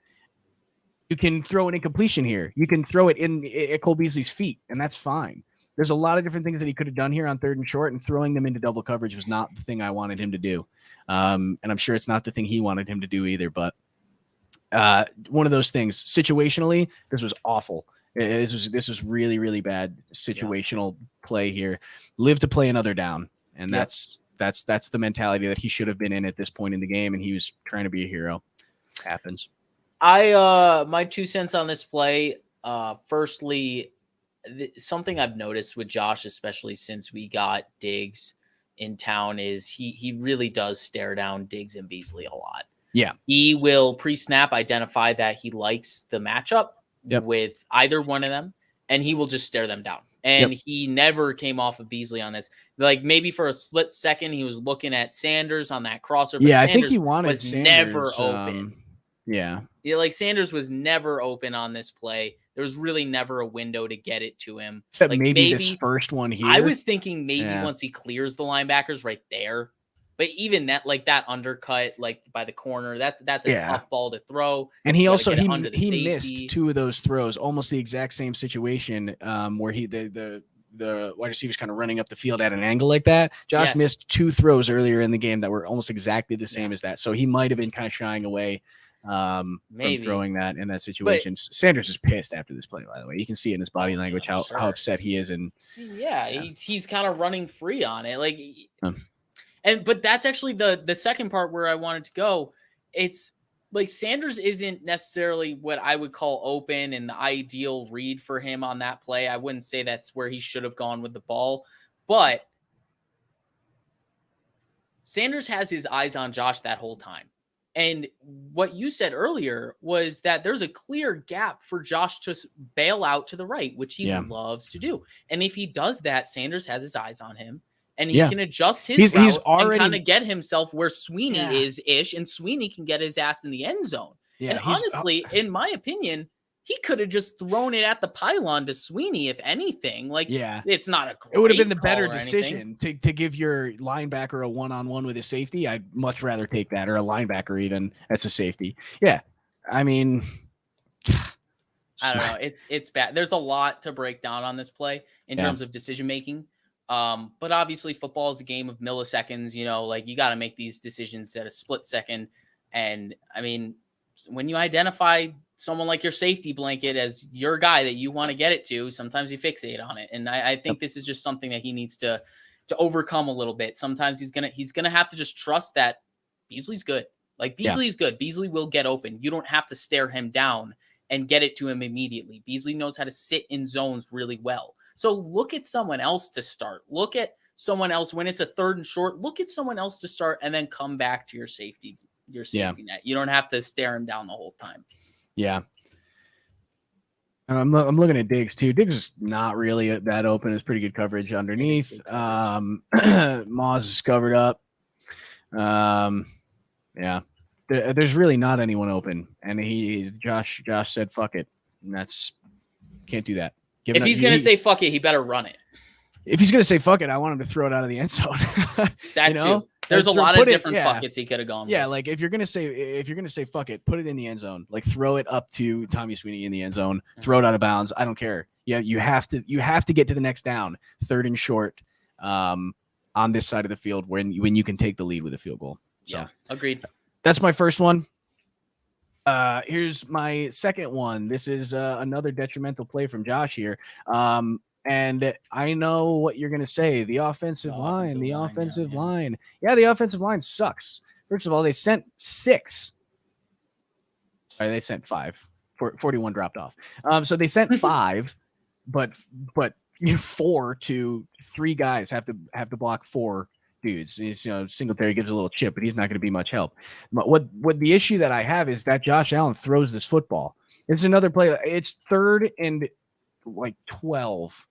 You can throw an incompletion here. You can throw it at Cole Beasley's feet, and that's fine. There's a lot of different things that he could have done here on third and short, and throwing them into double coverage was not the thing I wanted him to do. And I'm sure it's not the thing he wanted him to do either, but one of those things. Situationally, this was awful. This was really, really bad situational play here. Live to play another down, and that's the mentality that he should have been in at this point in the game, and he was trying to be a hero. Happens. My 2 cents on this play. Firstly, something I've noticed with Josh, especially since we got Diggs in town, is he really does stare down Diggs and Beasley a lot. Yeah. He will pre-snap identify that he likes the matchup with either one of them, and he will just stare them down. And he never came off of Beasley on this. Like, maybe for a split second, he was looking at Sanders on that crosser. But yeah, Sanders I think he wanted was Sanders, never open. Yeah, like Sanders was never open on this play. There was really never a window to get it to him. Except like maybe this first one here. I was thinking maybe once he clears the linebackers right there. But even that, like that undercut, like by the corner, that's a tough ball to throw. And he also he missed 2 of those throws, almost the exact same situation where the wide receiver's kind of running up the field at an angle like that. Josh missed 2 throws earlier in the game that were almost exactly the same as that. So he might have been kind of shying away from throwing that in that situation. But Sanders is pissed after this play, by the way. You can see in his body language how upset he is. And he's kind of running free on it. Like, but that's actually the second part where I wanted to go. It's like Sanders isn't necessarily what I would call open and the ideal read for him on that play. I wouldn't say that's where he should have gone with the ball, but Sanders has his eyes on Josh that whole time. And what you said earlier was that there's a clear gap for Josh to bail out to the right, which he loves to do. And if he does that, Sanders has his eyes on him and he can adjust his route he's already, and kind of get himself where Sweeney is-ish, and Sweeney can get his ass in the end zone. Yeah, and honestly, in my opinion, he could have just thrown it at the pylon to Sweeney, if anything. Like, it's not a great it would have been the call better or decision to give your linebacker a one-on-one with a safety. I'd much rather take that, or a linebacker even as a safety. Yeah. I mean, I don't know. It's bad. There's a lot to break down on this play in terms of decision making. But obviously football is a game of milliseconds, you know, like you got to make these decisions at a split second. And I mean, when you identify someone like your safety blanket as your guy that you want to get it to, sometimes you fixate on it. And I think this is just something that he needs to overcome a little bit. Sometimes he's gonna have to just trust that Beasley's good. Like Beasley's good. Beasley will get open. You don't have to stare him down and get it to him immediately. Beasley knows how to sit in zones really well. So look at someone else to start. Look at someone else when it's a 3rd and short. Look at someone else to start and then come back to your safety net. You don't have to stare him down the whole time. Yeah. I'm looking at Diggs too. Diggs is not really that open. It's pretty good coverage underneath. Good coverage. Moz is covered up. There's really not anyone open. And Josh said, fuck it. And can't do that. If he's going to say fuck it, he better run it. If he's going to say fuck it, I want him to throw it out of the end zone. That too. There's a lot of different fuck it's he could have gone with. Like if you're going to say fuck it, put it in the end zone. Like throw it up to Tommy Sweeney in the end zone. Throw it out of bounds. I don't care. Yeah, you have to get to the next down, 3rd and short, on this side of the field when you can take the lead with a field goal. So, agreed. That's my first one. Here's my second one. This is another detrimental play from Josh here. And I know what you're going to say. The offensive line. Yeah, the offensive line sucks. First of all, they sent 6. Sorry, they sent 5. 41 dropped off. So they sent 5, but 4 to 3 guys have to block 4 dudes. Singletary gives a little chip, but he's not going to be much help. But what the issue that I have is that Josh Allen throws this football. It's another play. It's 3rd and 12.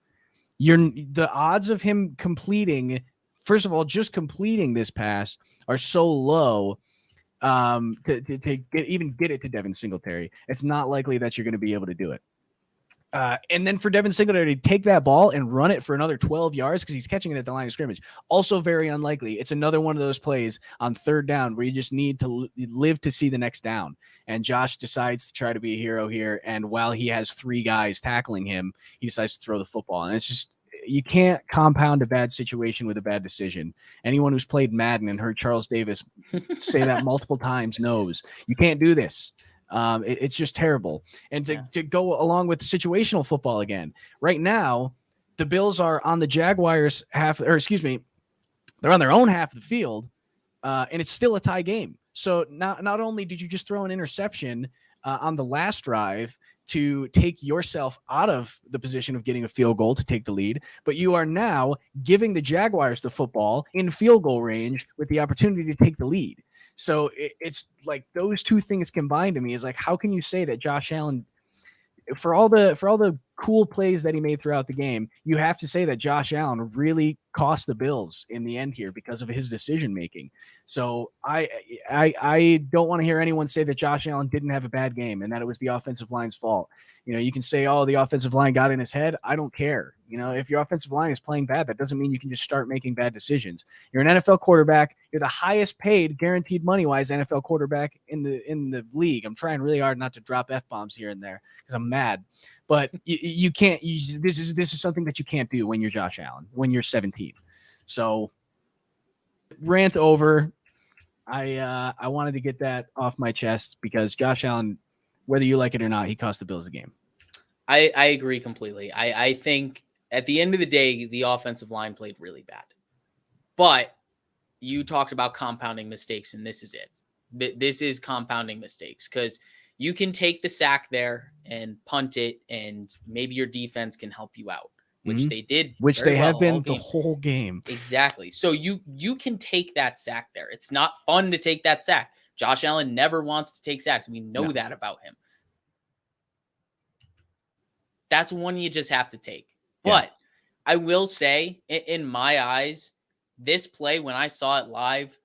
The odds of him completing, first of all, just completing this pass are so low to get it to Devin Singletary. It's not likely that you're going to be able to do it. And then for Devin Singletary to take that ball and run it for another 12 yards because he's catching it at the line of scrimmage, also very unlikely. It's another one of those plays on 3rd down where you just need to live to see the next down. And Josh decides to try to be a hero here. And while he has 3 guys tackling him, he decides to throw the football. And it's just, you can't compound a bad situation with a bad decision. Anyone who's played Madden and heard Charles Davis say that multiple times knows you can't do this. It's just terrible. And to go along with situational football again, right now, the Bills are on the Jaguars they're on their own half of the field, and it's still a tie game. So not only did you just throw an interception on the last drive to take yourself out of the position of getting a field goal to take the lead, but you are now giving the Jaguars the football in field goal range with the opportunity to take the lead. So it's like those two things combined to me is like, how can you say that Josh Allen, for all the cool plays that he made throughout the game, you have to say that Josh Allen really cost the Bills in the end here because of his decision making. So I don't want to hear anyone say that Josh Allen didn't have a bad game and that it was the offensive line's fault. You can say, oh, the offensive line got in his head. I don't care. If your offensive line is playing bad, that doesn't mean you can just start making bad decisions. You're an NFL quarterback. You're the highest paid, guaranteed money-wise NFL quarterback in the league. I'm trying really hard not to drop F-bombs here and there because I'm mad. But you can't. This is something that you can't do when you're Josh Allen, when you're 17. So rant over. I wanted to get that off my chest because Josh Allen, whether you like it or not, he cost the Bills the game. I agree completely. I think at the end of the day, the offensive line played really bad. But you talked about compounding mistakes, and this is it. This is compounding mistakes because you can take the sack there and punt it, and maybe your defense can help you out. which they did, which very they well have been all the game. whole game. Exactly. So you can take that sack there. It's not fun to take that sack. Josh Allen never wants to take sacks. We know that about him. That's one you just have to take. But I will say, in my eyes, this play, when I saw it live,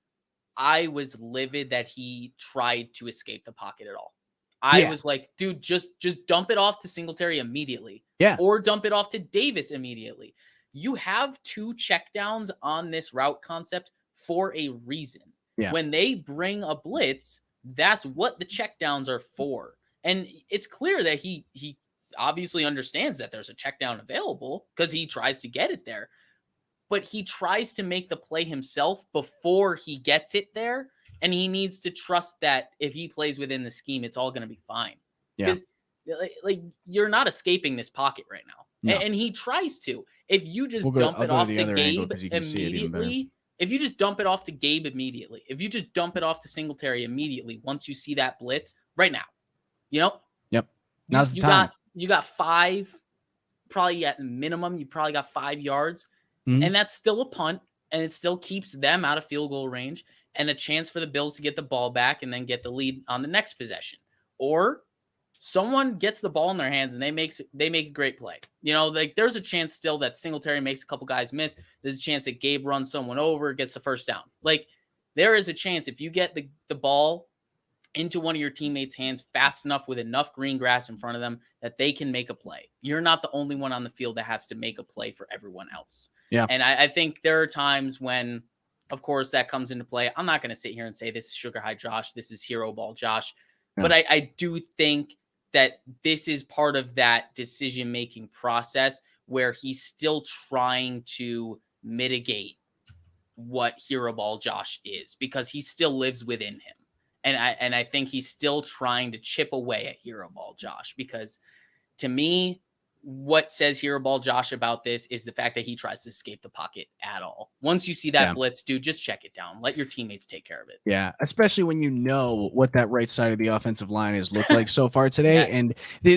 I was livid that he tried to escape the pocket at all. I was like, dude, just dump it off to Singletary immediately. Yeah. Or dump it off to Davis immediately. You have 2 checkdowns on this route concept for a reason. Yeah. When they bring a blitz, that's what the checkdowns are for. And it's clear that he obviously understands that there's a check down available because he tries to get it there, but he tries to make the play himself before he gets it there. And he needs to trust that if he plays within the scheme, it's all going to be fine. Yeah. Like you're not escaping this pocket right now. No. And he tries to. If you just dump it off to Gabe immediately, if you just dump it off to Gabe immediately, if you just dump it off to Singletary immediately, once you see that blitz right now, Yep. Now's the time. You got 5, probably at minimum, you probably got 5 yards. And that's still a punt, and it still keeps them out of field goal range and a chance for the Bills to get the ball back and then get the lead on the next possession. Or someone gets the ball in their hands and they make a great play. Like there's a chance still that Singletary makes a couple guys miss. There's a chance that Gabe runs someone over, gets the first down. Like there is a chance if you get the ball into one of your teammates' hands fast enough with enough green grass in front of them that they can make a play. You're not the only one on the field that has to make a play for everyone else. Yeah. And I think there are times when, of course, that comes into play. I'm not going to sit here and say this is Sugar High Josh, this is Hero Ball Josh. Yeah. But I do think that this is part of that decision-making process where he's still trying to mitigate what Hero Ball Josh is because he still lives within him. And I think he's still trying to chip away at Hero Ball Josh because to me, what says Hero Ball Josh about this is the fact that he tries to escape the pocket at all. Once you see that blitz, dude, just check it down. Let your teammates take care of it. Yeah, especially when you know what that right side of the offensive line has looked like so far today. Yes. And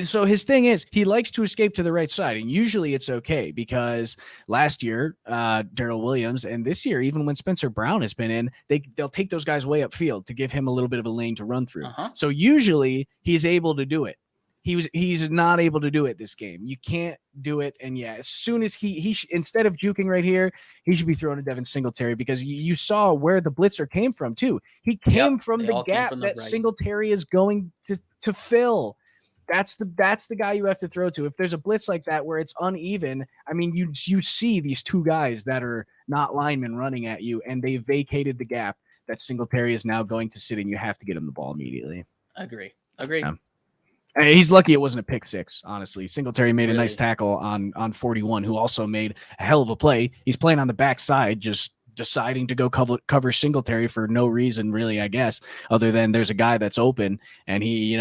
so his thing is he likes to escape to the right side. And usually it's okay because last year, Darrell Williams, and this year, even when Spencer Brown has been in, they'll take those guys way upfield to give him a little bit of a lane to run through. So usually he's able to do it. He's not able to do it this game. You can't do it. And as soon as he instead of juking right here, he should be throwing to Devin Singletary because you saw where the blitzer came from too. He came from the gap that right. Singletary is going to fill. That's the guy you have to throw to. If there's a blitz like that where it's uneven, I mean, you see these 2 guys that are not linemen running at you, and they vacated the gap that Singletary is now going to sit in. You have to get him the ball immediately. Agree. He's lucky it wasn't a pick 6, honestly. Singletary made a nice tackle on 41, who also made a hell of a play. He's playing on the backside, just deciding to go cover Singletary for no reason, really, I guess, other than there's a guy that's open, and he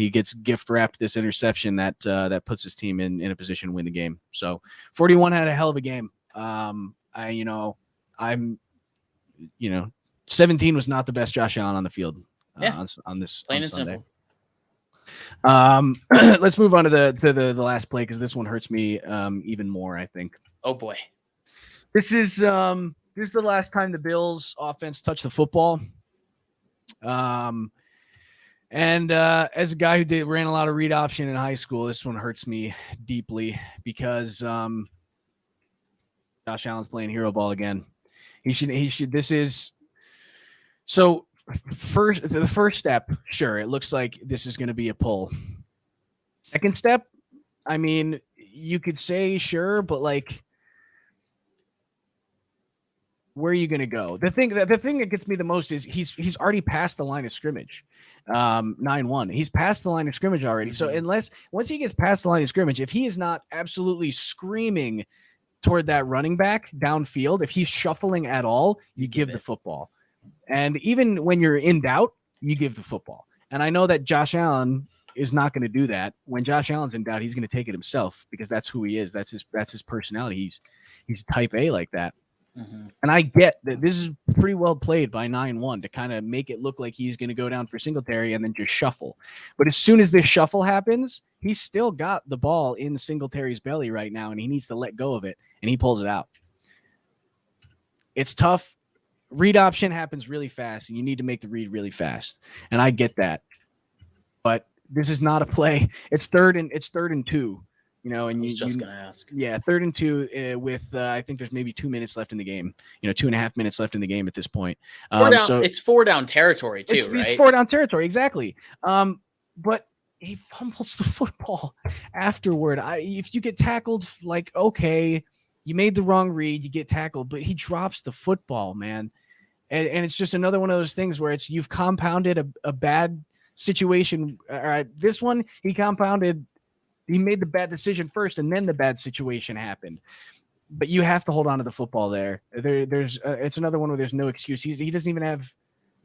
gets gift wrapped this interception that puts his team in a position to win the game. So 41 had a hell of a game. 17 was not the best Josh Allen on the field on this plain on and Sunday. simple. Let's move on to the last play because this one hurts me even more, I think. Oh boy. This is the last time the Bills offense touched the football. And as a guy who ran a lot of read option in high school, this one hurts me deeply because Josh Allen's playing hero ball again. He should this is so the first step, sure, it looks like this is going to be a pull. Second step, I mean, you could say sure, but like, where are you going to go? The thing that gets me the most is he's already past the line of scrimmage. 9-1. He's past the line of scrimmage already. Mm-hmm. So once he gets past the line of scrimmage, if he is not absolutely screaming toward that running back downfield, if he's shuffling at all, you give the football. And even when you're in doubt, you give the football. And I know that Josh Allen is not going to do that. When Josh Allen's in doubt, he's going to take it himself because that's who he is. That's his personality. He's type A like that. Mm-hmm. And I get that this is pretty well played by 9-1 to kind of make it look like he's going to go down for Singletary and then just shuffle. But as soon as this shuffle happens, he's still got the ball in Singletary's belly right now, and he needs to let go of it, and he pulls it out. It's tough. Read option happens really fast, and you need to make the read really fast. And I get that. But this is not a play. It's third and 2. You know, and I was just going to ask. Yeah, 3rd and 2 with I think there's maybe 2 minutes left in the game. 2.5 minutes left in the game at this point. So it's 4 down territory too, right? It's 4 down territory, exactly. But he fumbles the football afterward. If you get tackled, like, okay, you made the wrong read, you get tackled, but he drops the football, man. And it's just another one of those things where you've compounded a bad situation. All right, this one he made the bad decision first, and then the bad situation happened. But you have to hold on to the football there. It's another one where there's no excuse. He doesn't even have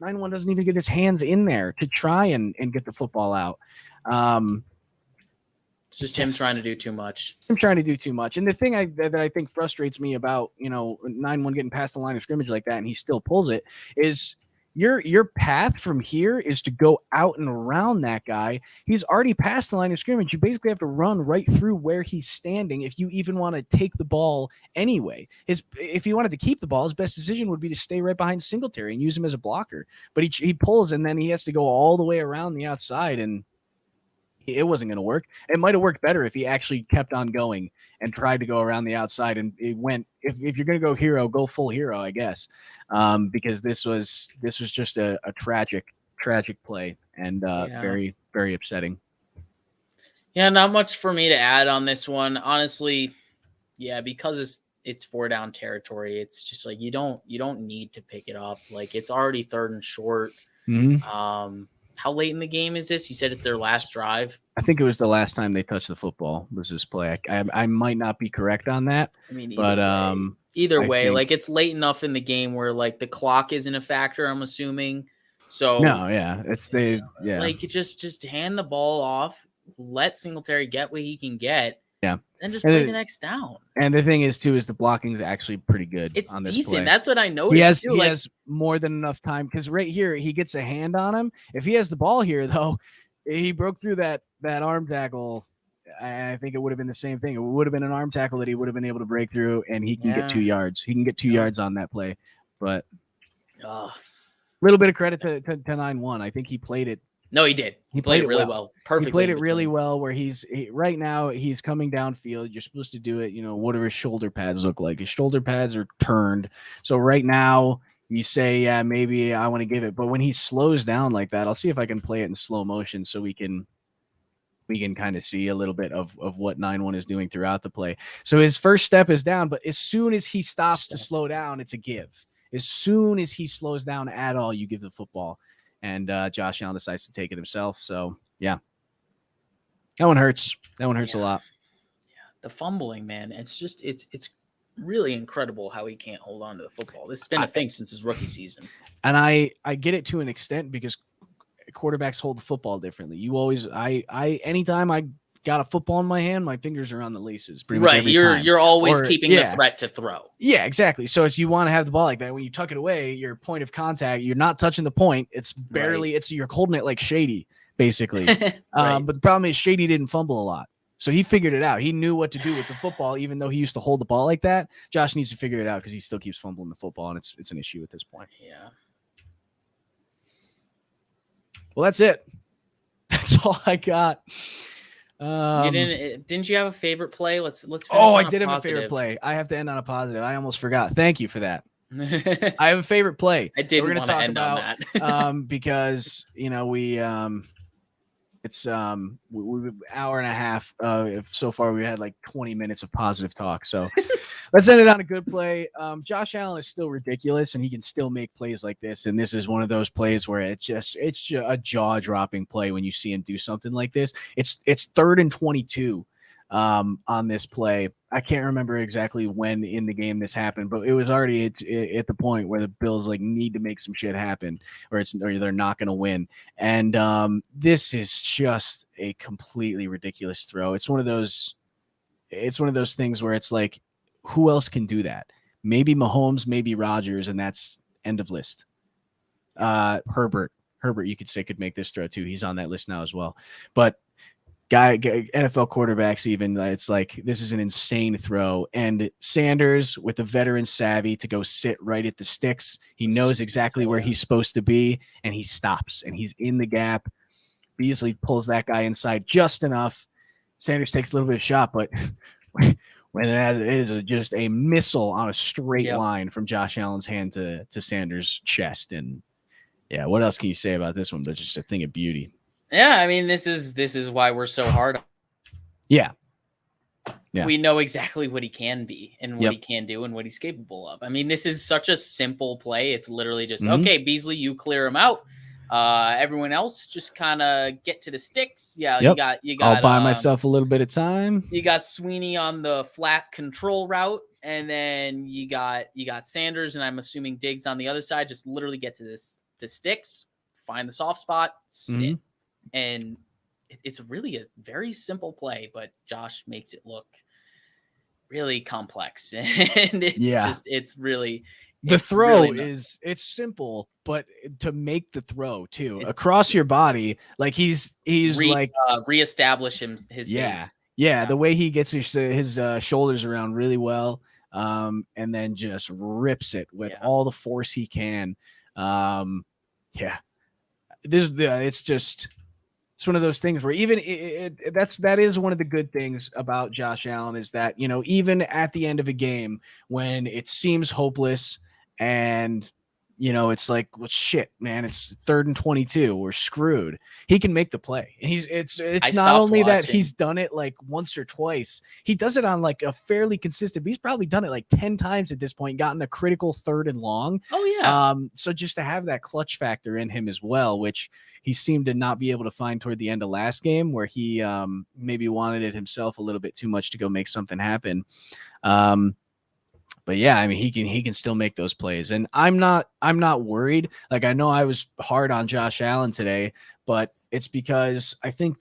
9-1 doesn't even get his hands in there to try and get the football out. It's just him trying to do too much. And the thing that I think frustrates me about 9-1 getting past the line of scrimmage like that, and he still pulls it, is your path from here is to go out and around that guy. He's already past the line of scrimmage. You basically have to run right through where he's standing if you even want to take the ball anyway. If he wanted to keep the ball, his best decision would be to stay right behind Singletary and use him as a blocker. But he pulls, and then he has to go all the way around the outside, and it wasn't going to work. It might have worked better if he actually kept on going and tried to go around the outside. And it went, if you're going to go hero, go full hero, I guess. Because this was just a tragic play and very, very upsetting. Yeah, not much for me to add on this one. Honestly, yeah, because it's 4 down territory. It's just like, you don't need to pick it up. Like, it's already 3rd and short. Mm-hmm. How late in the game is this? You said it's their last drive. I think it was the last time they touched the football was this play. I might not be correct on that. I mean, either way, like, it's late enough in the game where, like, the clock isn't a factor, I'm assuming. So no, yeah, like, just hand the ball off, let Singletary get what he can get. Yeah. And just play the next down. And the thing is, too, is the blocking is actually pretty good. It's on this decent. play. That's what I noticed. He has more than enough time, because right here he gets a hand on him. If he has the ball here, though, he broke through that arm tackle. I think it would have been the same thing. It would have been an arm tackle that he would have been able to break through, and he can get 2 yards. He can get 2 yards on that play. But a little bit of credit to 9-1. I think he played it. No, he did. He played it really well. Perfectly. He played it really well, where right now he's coming downfield. You're supposed to do it, what do his shoulder pads look like? His shoulder pads are turned. So right now you say, yeah, maybe I want to give it. But when he slows down like that, I'll see if I can play it in slow motion so we can kind of see a little bit of what 9-1 is doing throughout the play. So his first step is down, but as soon as he stops to slow down, it's a give. As soon as he slows down at all, you give the football. And Josh Allen decides to take it himself. So, yeah. That one hurts. A lot. Yeah. The fumbling, man. It's just, it's really incredible how he can't hold on to the football. This has been a thing since his rookie season. And I get it to an extent, because quarterbacks hold the football differently. You always, anytime I got a football in my hand, my fingers are on the laces. Pretty much every time. You're always keeping the threat to throw. Yeah, exactly. So if you want to have the ball like that, when you tuck it away, your point of contact, you're not touching the point. It's barely, you're holding it like Shady, basically. But the problem is Shady didn't fumble a lot. So he figured it out. He knew what to do with the football, even though he used to hold the ball like that. Josh needs to figure it out, because he still keeps fumbling the football, and it's an issue at this point. Yeah. Well, that's it. That's all I got. Didn't you have a favorite play? Let's I did have a favorite play. I have to end on a positive. I almost forgot. Thank you for that. I have a favorite play. I didn't want to end on that. Because it's we hour and a half. So far we had like 20 minutes of positive talk. So let's end it on a good play. Josh Allen is still ridiculous, and he can still make plays like this. And this is one of those plays where it's just a jaw dropping play when you see him do something like this. It's 3rd and 22 on this play. I can't remember exactly when in the game this happened, but it was already at the point where the Bills need to make some shit happen, or they're not going to win. And this is just a completely ridiculous throw. It's one of those things where it's like, who else can do that? maybe Mahomes, maybe Rodgers, and that's end of list. Herbert, you could say, could make this throw too. He's on that list now as well. But NFL quarterbacks, even, it's like, this is an insane throw. And Sanders, with the veteran savvy to go sit right at the sticks, he knows exactly where he's supposed to be, and he stops, and he's in the gap. Beasley pulls that guy inside just enough. Sanders takes a little bit of shot, but when that is just a missile on a straight line from Josh Allen's hand to Sanders' chest. And yeah, what else can you say about this one? But just a thing of beauty. Yeah, I mean, this is why we're so hard. Yeah. We know exactly what he can be and what he can do and what he's capable of. I mean, this is such a simple play. It's literally just, okay, Beasley, you clear him out. Everyone else just kind of get to the sticks. Yeah, you got. I'll buy myself a little bit of time. You got Sweeney on the flat control route, and then you got Sanders, and I'm assuming Diggs on the other side. Just literally get to the sticks, find the soft spot, sit, and it's really a very simple play, but Josh makes it look really complex, and it's really. The throw it's simple, but to make the throw too across your body, like he's reestablish his base. Yeah, the way he gets his shoulders around really well, and then just rips it with all the force he can. It's one of those things where even that is one of the good things about Josh Allen, is that, you know, even at the end of a game when it seems hopeless and, you know, it's like, well, shit, man, it's 3rd and 22, we're screwed, he can make the play. And it's not only that he's done it like once or twice, he does it on like a fairly consistent, he's probably done it like 10 times at this point, gotten a critical 3rd and long. So just to have that clutch factor in him as well, which he seemed to not be able to find toward the end of last game, where he maybe wanted it himself a little bit too much to go make something happen. But yeah, I mean, he can still make those plays, and I'm not worried. Like, I know I was hard on Josh Allen today, but it's because I think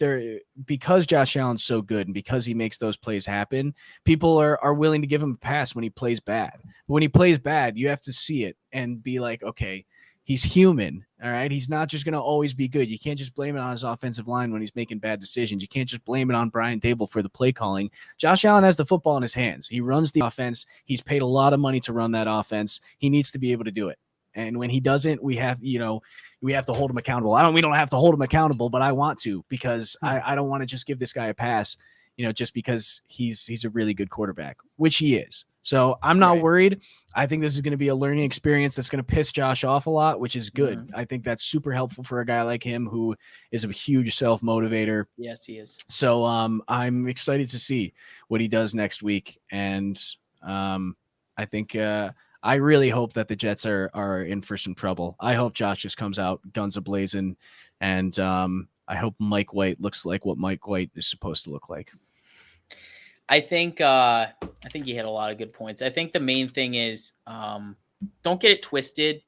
because Josh Allen's so good and because he makes those plays happen, people are willing to give him a pass when he plays bad. But when he plays bad, you have to see it and be like, okay, he's human. All right. He's not just going to always be good. You can't just blame it on his offensive line when he's making bad decisions. You can't just blame it on Brian Dable for the play calling. Josh Allen has the football in his hands. He runs the offense. He's paid a lot of money to run that offense. He needs to be able to do it. And when he doesn't, we have to hold him accountable. We don't have to hold him accountable, but I want to, because I don't want to just give this guy a pass, you know, just because he's a really good quarterback, which he is. So I'm not worried. I think this is going to be a learning experience that's going to piss Josh off a lot, which is good. I think that's super helpful for a guy like him, who is a huge self-motivator. Yes, he is. So I'm excited to see what he does next week. And I think I really hope that the Jets are in for some trouble. I hope Josh just comes out guns a-blazing, and I hope Mike White looks like what Mike White is supposed to look like. I think you hit a lot of good points. I think the main thing is, don't get it twisted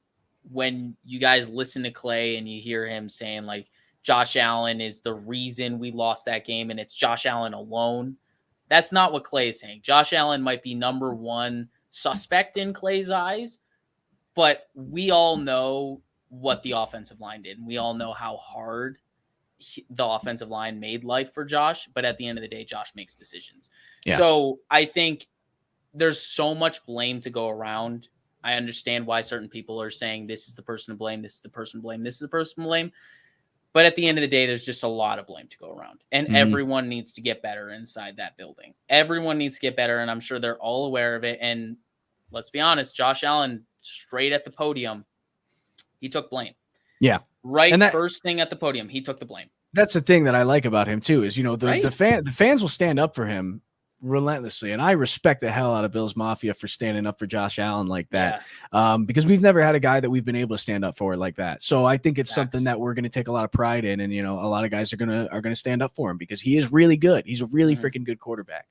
when you guys listen to Clay and you hear him saying like Josh Allen is the reason we lost that game and it's Josh Allen alone. That's not what Clay is saying. Josh Allen might be number one suspect in Clay's eyes, but we all know what the offensive line did. And we all know how hard the offensive line made life for Josh, but at the end of the day, Josh makes decisions. Yeah. So I think there's so much blame to go around. I understand why certain people are saying this is the person to blame, this is the person to blame, this is the person to blame. But at the end of the day, there's just a lot of blame to go around. And everyone needs to get better inside that building. Everyone needs to get better, and I'm sure they're all aware of it. And let's be honest, Josh Allen, straight at the podium, he took blame. Yeah. First thing at the podium, he took the blame. That's the thing that I like about him too, is, you know, the fans will stand up for him relentlessly, and I respect the hell out of Bills Mafia for standing up for Josh Allen like that. Because we've never had a guy that we've been able to stand up for like that. So I think it's something that we're going to take a lot of pride in, and, you know, a lot of guys are going to stand up for him because he is really good. He's a really freaking good quarterback.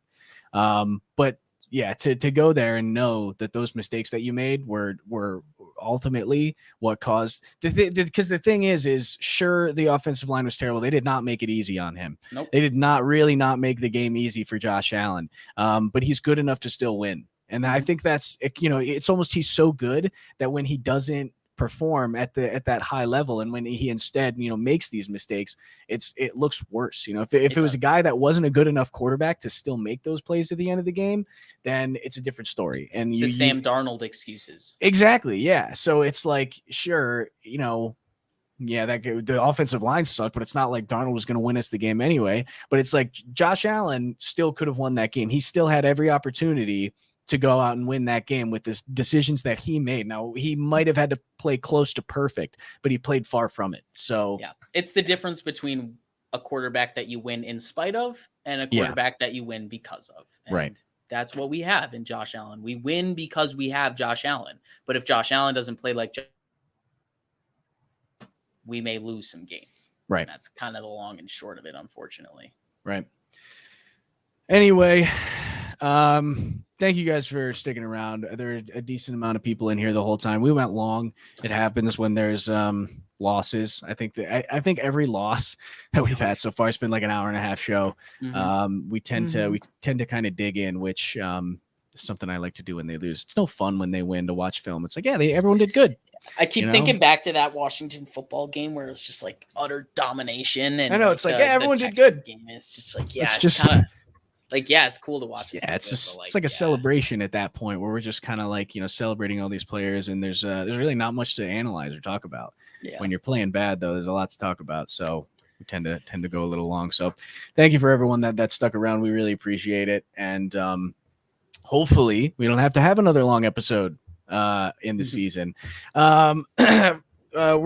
But yeah, to go there and know that those mistakes that you made were ultimately what caused because the thing is sure, the offensive line was terrible. They did not make it easy on him. Nope. They did not make the game easy for Josh Allen. But he's good enough to still win. And I think that's, it's almost, he's so good that when he doesn't perform at that high level, and when he instead, makes these mistakes, it looks worse. If it was a guy that wasn't a good enough quarterback to still make those plays at the end of the game, then it's a different story. And the Sam Darnold excuses. Exactly. Yeah. So it's like, sure, yeah, the offensive line sucked, but it's not like Darnold was going to win us the game anyway. But it's like Josh Allen still could have won that game. He still had every opportunity to go out and win that game with the decisions that he made. Now, he might have had to play close to perfect, but he played far from it. So yeah, it's the difference between a quarterback that you win in spite of and a quarterback that you win because of. And right. That's what we have in Josh Allen. We win because we have Josh Allen. But if Josh Allen doesn't play like we may lose some games. Right. And that's kind of the long and short of it, unfortunately. Right. Anyway, thank you guys for sticking around. There are a decent amount of people in here the whole time. We went long. It happens when there's losses. I think every loss that we've had so far has been like an hour and a half show. Mm-hmm. We tend to kind of dig in, which is something I like to do when they lose. It's no fun when they win to watch film. It's like, yeah, everyone did good. I keep thinking back to that Washington football game where it's just like utter domination. And I know, it's like, yeah, everyone did good. Game is just like, yeah, it's kind of like, yeah, it's cool to watch. Yeah, it's like a celebration at that point where we're just kind of like, celebrating all these players, and there's really not much to analyze or talk about. Yeah. When you're playing bad, though, there's a lot to talk about. So we tend to go a little long. So thank you for everyone that stuck around. We really appreciate it. And hopefully we don't have to have another long episode in the season. I'll do a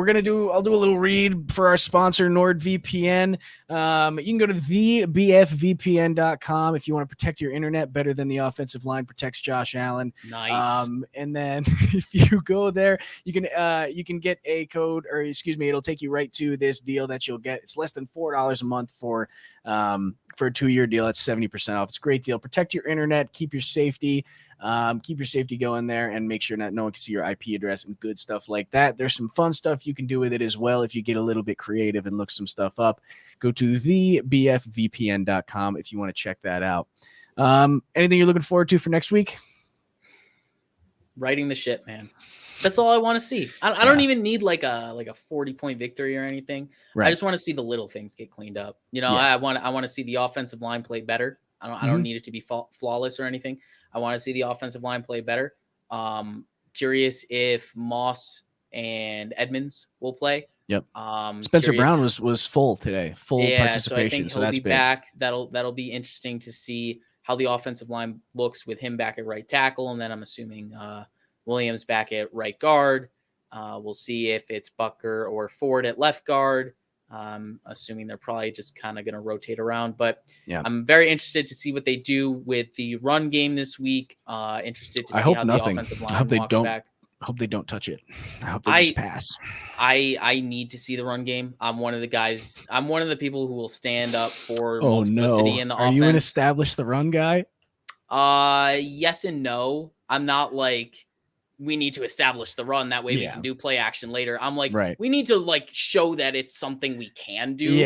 little read for our sponsor, NordVPN. You can go to thebfvpn.com if you want to protect your internet better than the offensive line protects Josh Allen. Nice. And then if you go there, you can get a code, or it'll take you right to this deal that you'll get. It's less than $4 a month for a 2-year deal. That's 70% off. It's a great deal. Protect your internet, keep your safety. Keep your safety going there, and make sure no one can see your IP address and good stuff like that. There's some fun stuff you can do with it as well if you get a little bit creative and look some stuff up. Go to thebfvpn.com if you want to check that out. Anything you're looking forward to for next week? Writing the ship, man. That's all I want to see. I don't even need like a 40-point victory or anything. Right. I just want to see the little things get cleaned up. I want to see the offensive line play better. I don't need it to be flawless or anything. I want to see the offensive line play better. Curious if Moss and Edmonds will play. Yep. Spencer Brown was full today, participation. So I think he'll be back. That'll be interesting to see how the offensive line looks with him back at right tackle, and then I'm assuming Williams back at right guard. We'll see if it's Bucker or Ford at left guard. Assuming they're probably just kind of going to rotate around, but I'm very interested to see what they do with the run game this week. Interested to see how the offensive line walks back. I hope they don't touch it. I hope they just pass. I need to see the run game. I'm one of the people who will stand up for multiplicity in the offense. Are you an established the run guy? Yes and no. I'm not like, we need to establish the run. That way we can do play action later. I'm like, we need to like show that it's something we can do.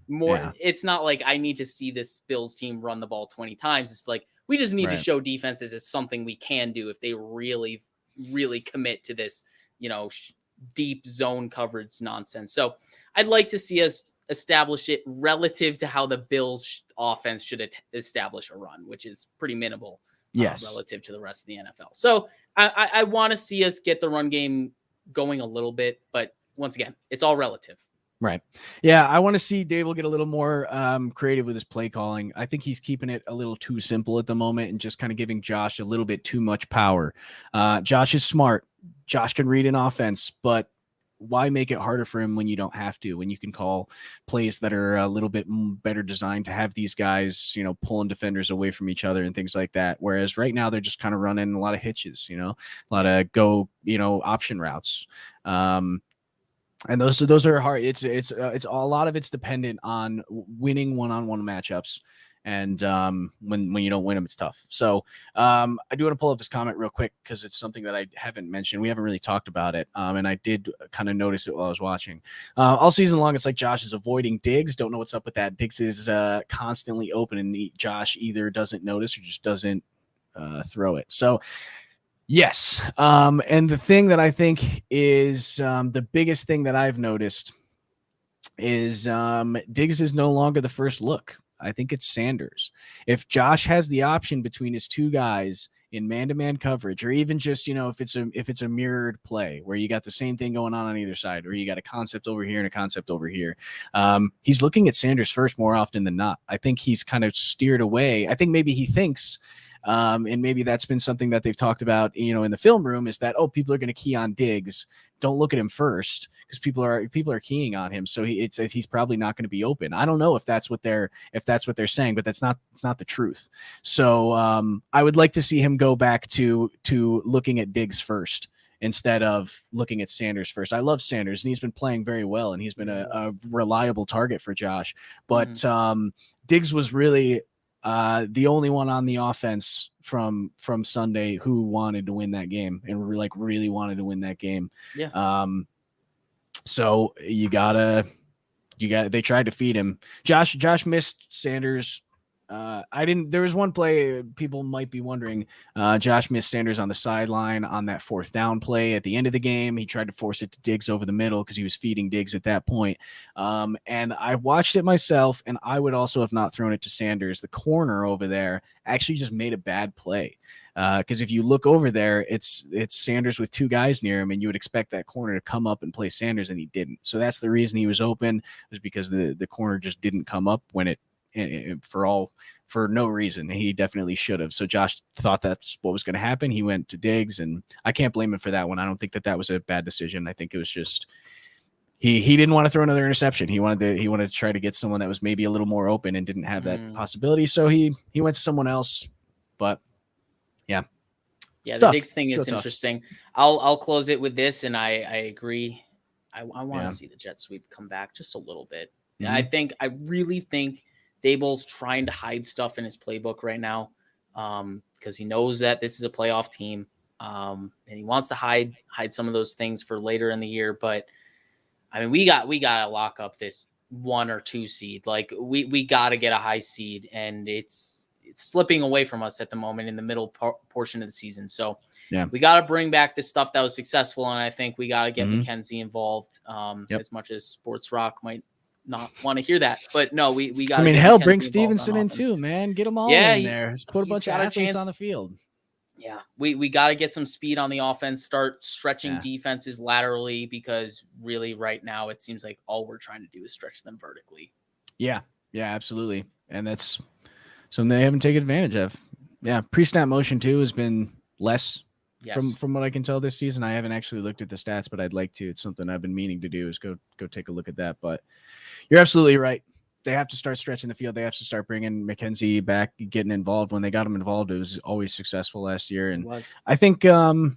It's not like I need to see this Bills team run the ball 20 times. It's like, we just need to show defenses it's something we can do if they really, really commit to this, deep zone coverage nonsense. So I'd like to see us establish it relative to how the Bills offense should establish a run, which is pretty minimal. Relative to the rest of the NFL. So I want to see us get the run game going a little bit, but once again, it's all relative. Right. Yeah, I want to see Dable get a little more creative with his play calling. I think he's keeping it a little too simple at the moment and just kind of giving Josh a little bit too much power. Josh is smart. Josh can read an offense, but why make it harder for him when you don't have to, when you can call plays that are a little bit better designed to have these guys, pulling defenders away from each other and things like that. Whereas right now they're just kind of running a lot of hitches, a lot of go, option routes. And those are hard. It's a lot of it's dependent on winning one-on-one matchups. And when you don't win them, it's tough. So I do want to pull up this comment real quick because it's something that I haven't mentioned. We haven't really talked about it. And I did kind of notice it while I was watching. All season long, it's like Josh is avoiding Diggs. Don't know what's up with that. Diggs is constantly open, and Josh either doesn't notice or just doesn't throw it. So yes. And the thing that I think is the biggest thing that I've noticed is Diggs is no longer the first look. I think it's Sanders. If Josh has the option between his two guys in man-to-man coverage, or even just, if it's a mirrored play where you got the same thing going on either side, or you got a concept over here and a concept over here, he's looking at Sanders first more often than not. I think he's kind of steered away. I think maybe he thinks, and maybe that's been something that they've talked about, in the film room, is that, people are going to key on Diggs. Don't look at him first, because people are keying on him. So he's probably not going to be open. I don't know if that's what they're saying, but it's not the truth. So I would like to see him go back to looking at Diggs first instead of looking at Sanders first. I love Sanders, and he's been playing very well, and he's been a reliable target for Josh. But Diggs was really the only one on the offense from Sunday who wanted to win that game, and really wanted to win that game. Yeah. So they tried to feed him. Josh missed Sanders. There was one play people might be wondering. Josh missed Sanders on the sideline on that 4th down play at the end of the game. He tried to force it to Diggs over the middle because he was feeding Diggs at that point. And I watched it myself, and I would also have not thrown it to Sanders. The corner over there actually just made a bad play. Because if you look over there, it's Sanders with 2 guys near him, and you would expect that corner to come up and play Sanders, and he didn't. So that's the reason he was open, was because the corner just didn't come up when it for no reason. He definitely should have. So Josh thought that's what was going to happen. He went to Diggs, and I can't blame him for that one. I don't think that was a bad decision. I think it was just he didn't want to throw another interception. He wanted to try to get someone that was maybe a little more open and didn't have that possibility. So he went to someone else. But yeah, the Diggs thing is interesting. I'll close it with this, and I agree. I want to see the jet sweep come back just a little bit. Mm-hmm. I really think Daboll's trying to hide stuff in his playbook right now, because he knows that this is a playoff team, and he wants to hide some of those things for later in the year. But I mean, we got to lock up this 1 or 2 seed. Like we got to get a high seed, and it's slipping away from us at the moment in the middle portion of the season. So we got to bring back the stuff that was successful, and I think we got to get McKenzie involved. As much as Sports Rock might not want to hear that, but no, we got. I mean, hell, bring Stevenson in too, man. Get them all in there. Just put a bunch of athletes on the field. Yeah, we got to get some speed on the offense. Start stretching defenses laterally, because really, right now, it seems like all we're trying to do is stretch them vertically. Yeah, absolutely, and that's something they haven't taken advantage of. Yeah, pre-snap motion too has been less. Yes. From what I can tell this season. I haven't actually looked at the stats, but I'd like to. It's something I've been meaning to do, is go take a look at that. But you're absolutely right. They have to start stretching the field. They have to start bringing McKenzie back, getting involved. When they got him involved, it was always successful last year. And I think, I don't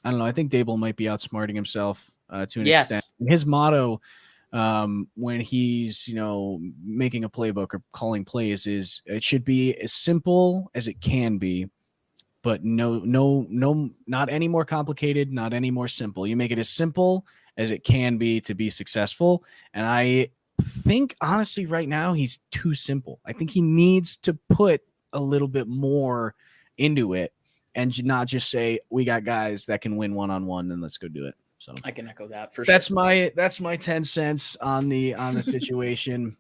know, I think Daboll might be outsmarting himself to an extent. His motto when he's, making a playbook or calling plays is it should be as simple as it can be, but no, not any more complicated, not any more simple. You make it as simple as it can be to be successful. And I think, honestly, right now, he's too simple. I think he needs to put a little bit more into it and not just say, we got guys that can win one-on-one, then let's go do it. So I can echo that for sure. That's my 10 cents on the situation.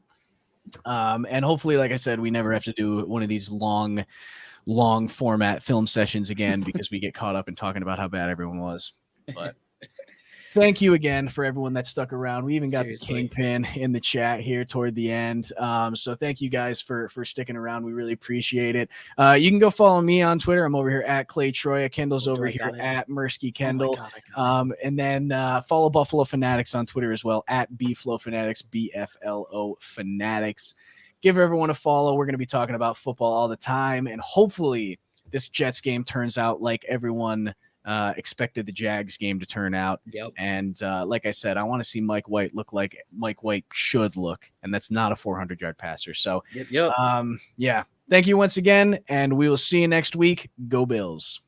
And hopefully, like I said, we never have to do one of these long format film sessions again, because we get caught up in talking about how bad everyone was. But thank you again for everyone that stuck around. We even got the Kingpin in the chat here toward the end. So thank you guys for sticking around. We really appreciate it. You can go follow me on Twitter. I'm over here at Clay Troya. Kendall's over here at Mersky Kendall. And then follow Buffalo Fanatics on Twitter as well, at BFlow Fanatics, BFLO Fanatics. Give everyone a follow. We're going to be talking about football all the time, and hopefully this Jets game turns out like everyone expected the Jags game to turn out. Yep. And like I said, I want to see Mike White look like Mike White should look, and that's not a 400-yard passer. So, yep. Thank you once again, and we will see you next week. Go Bills.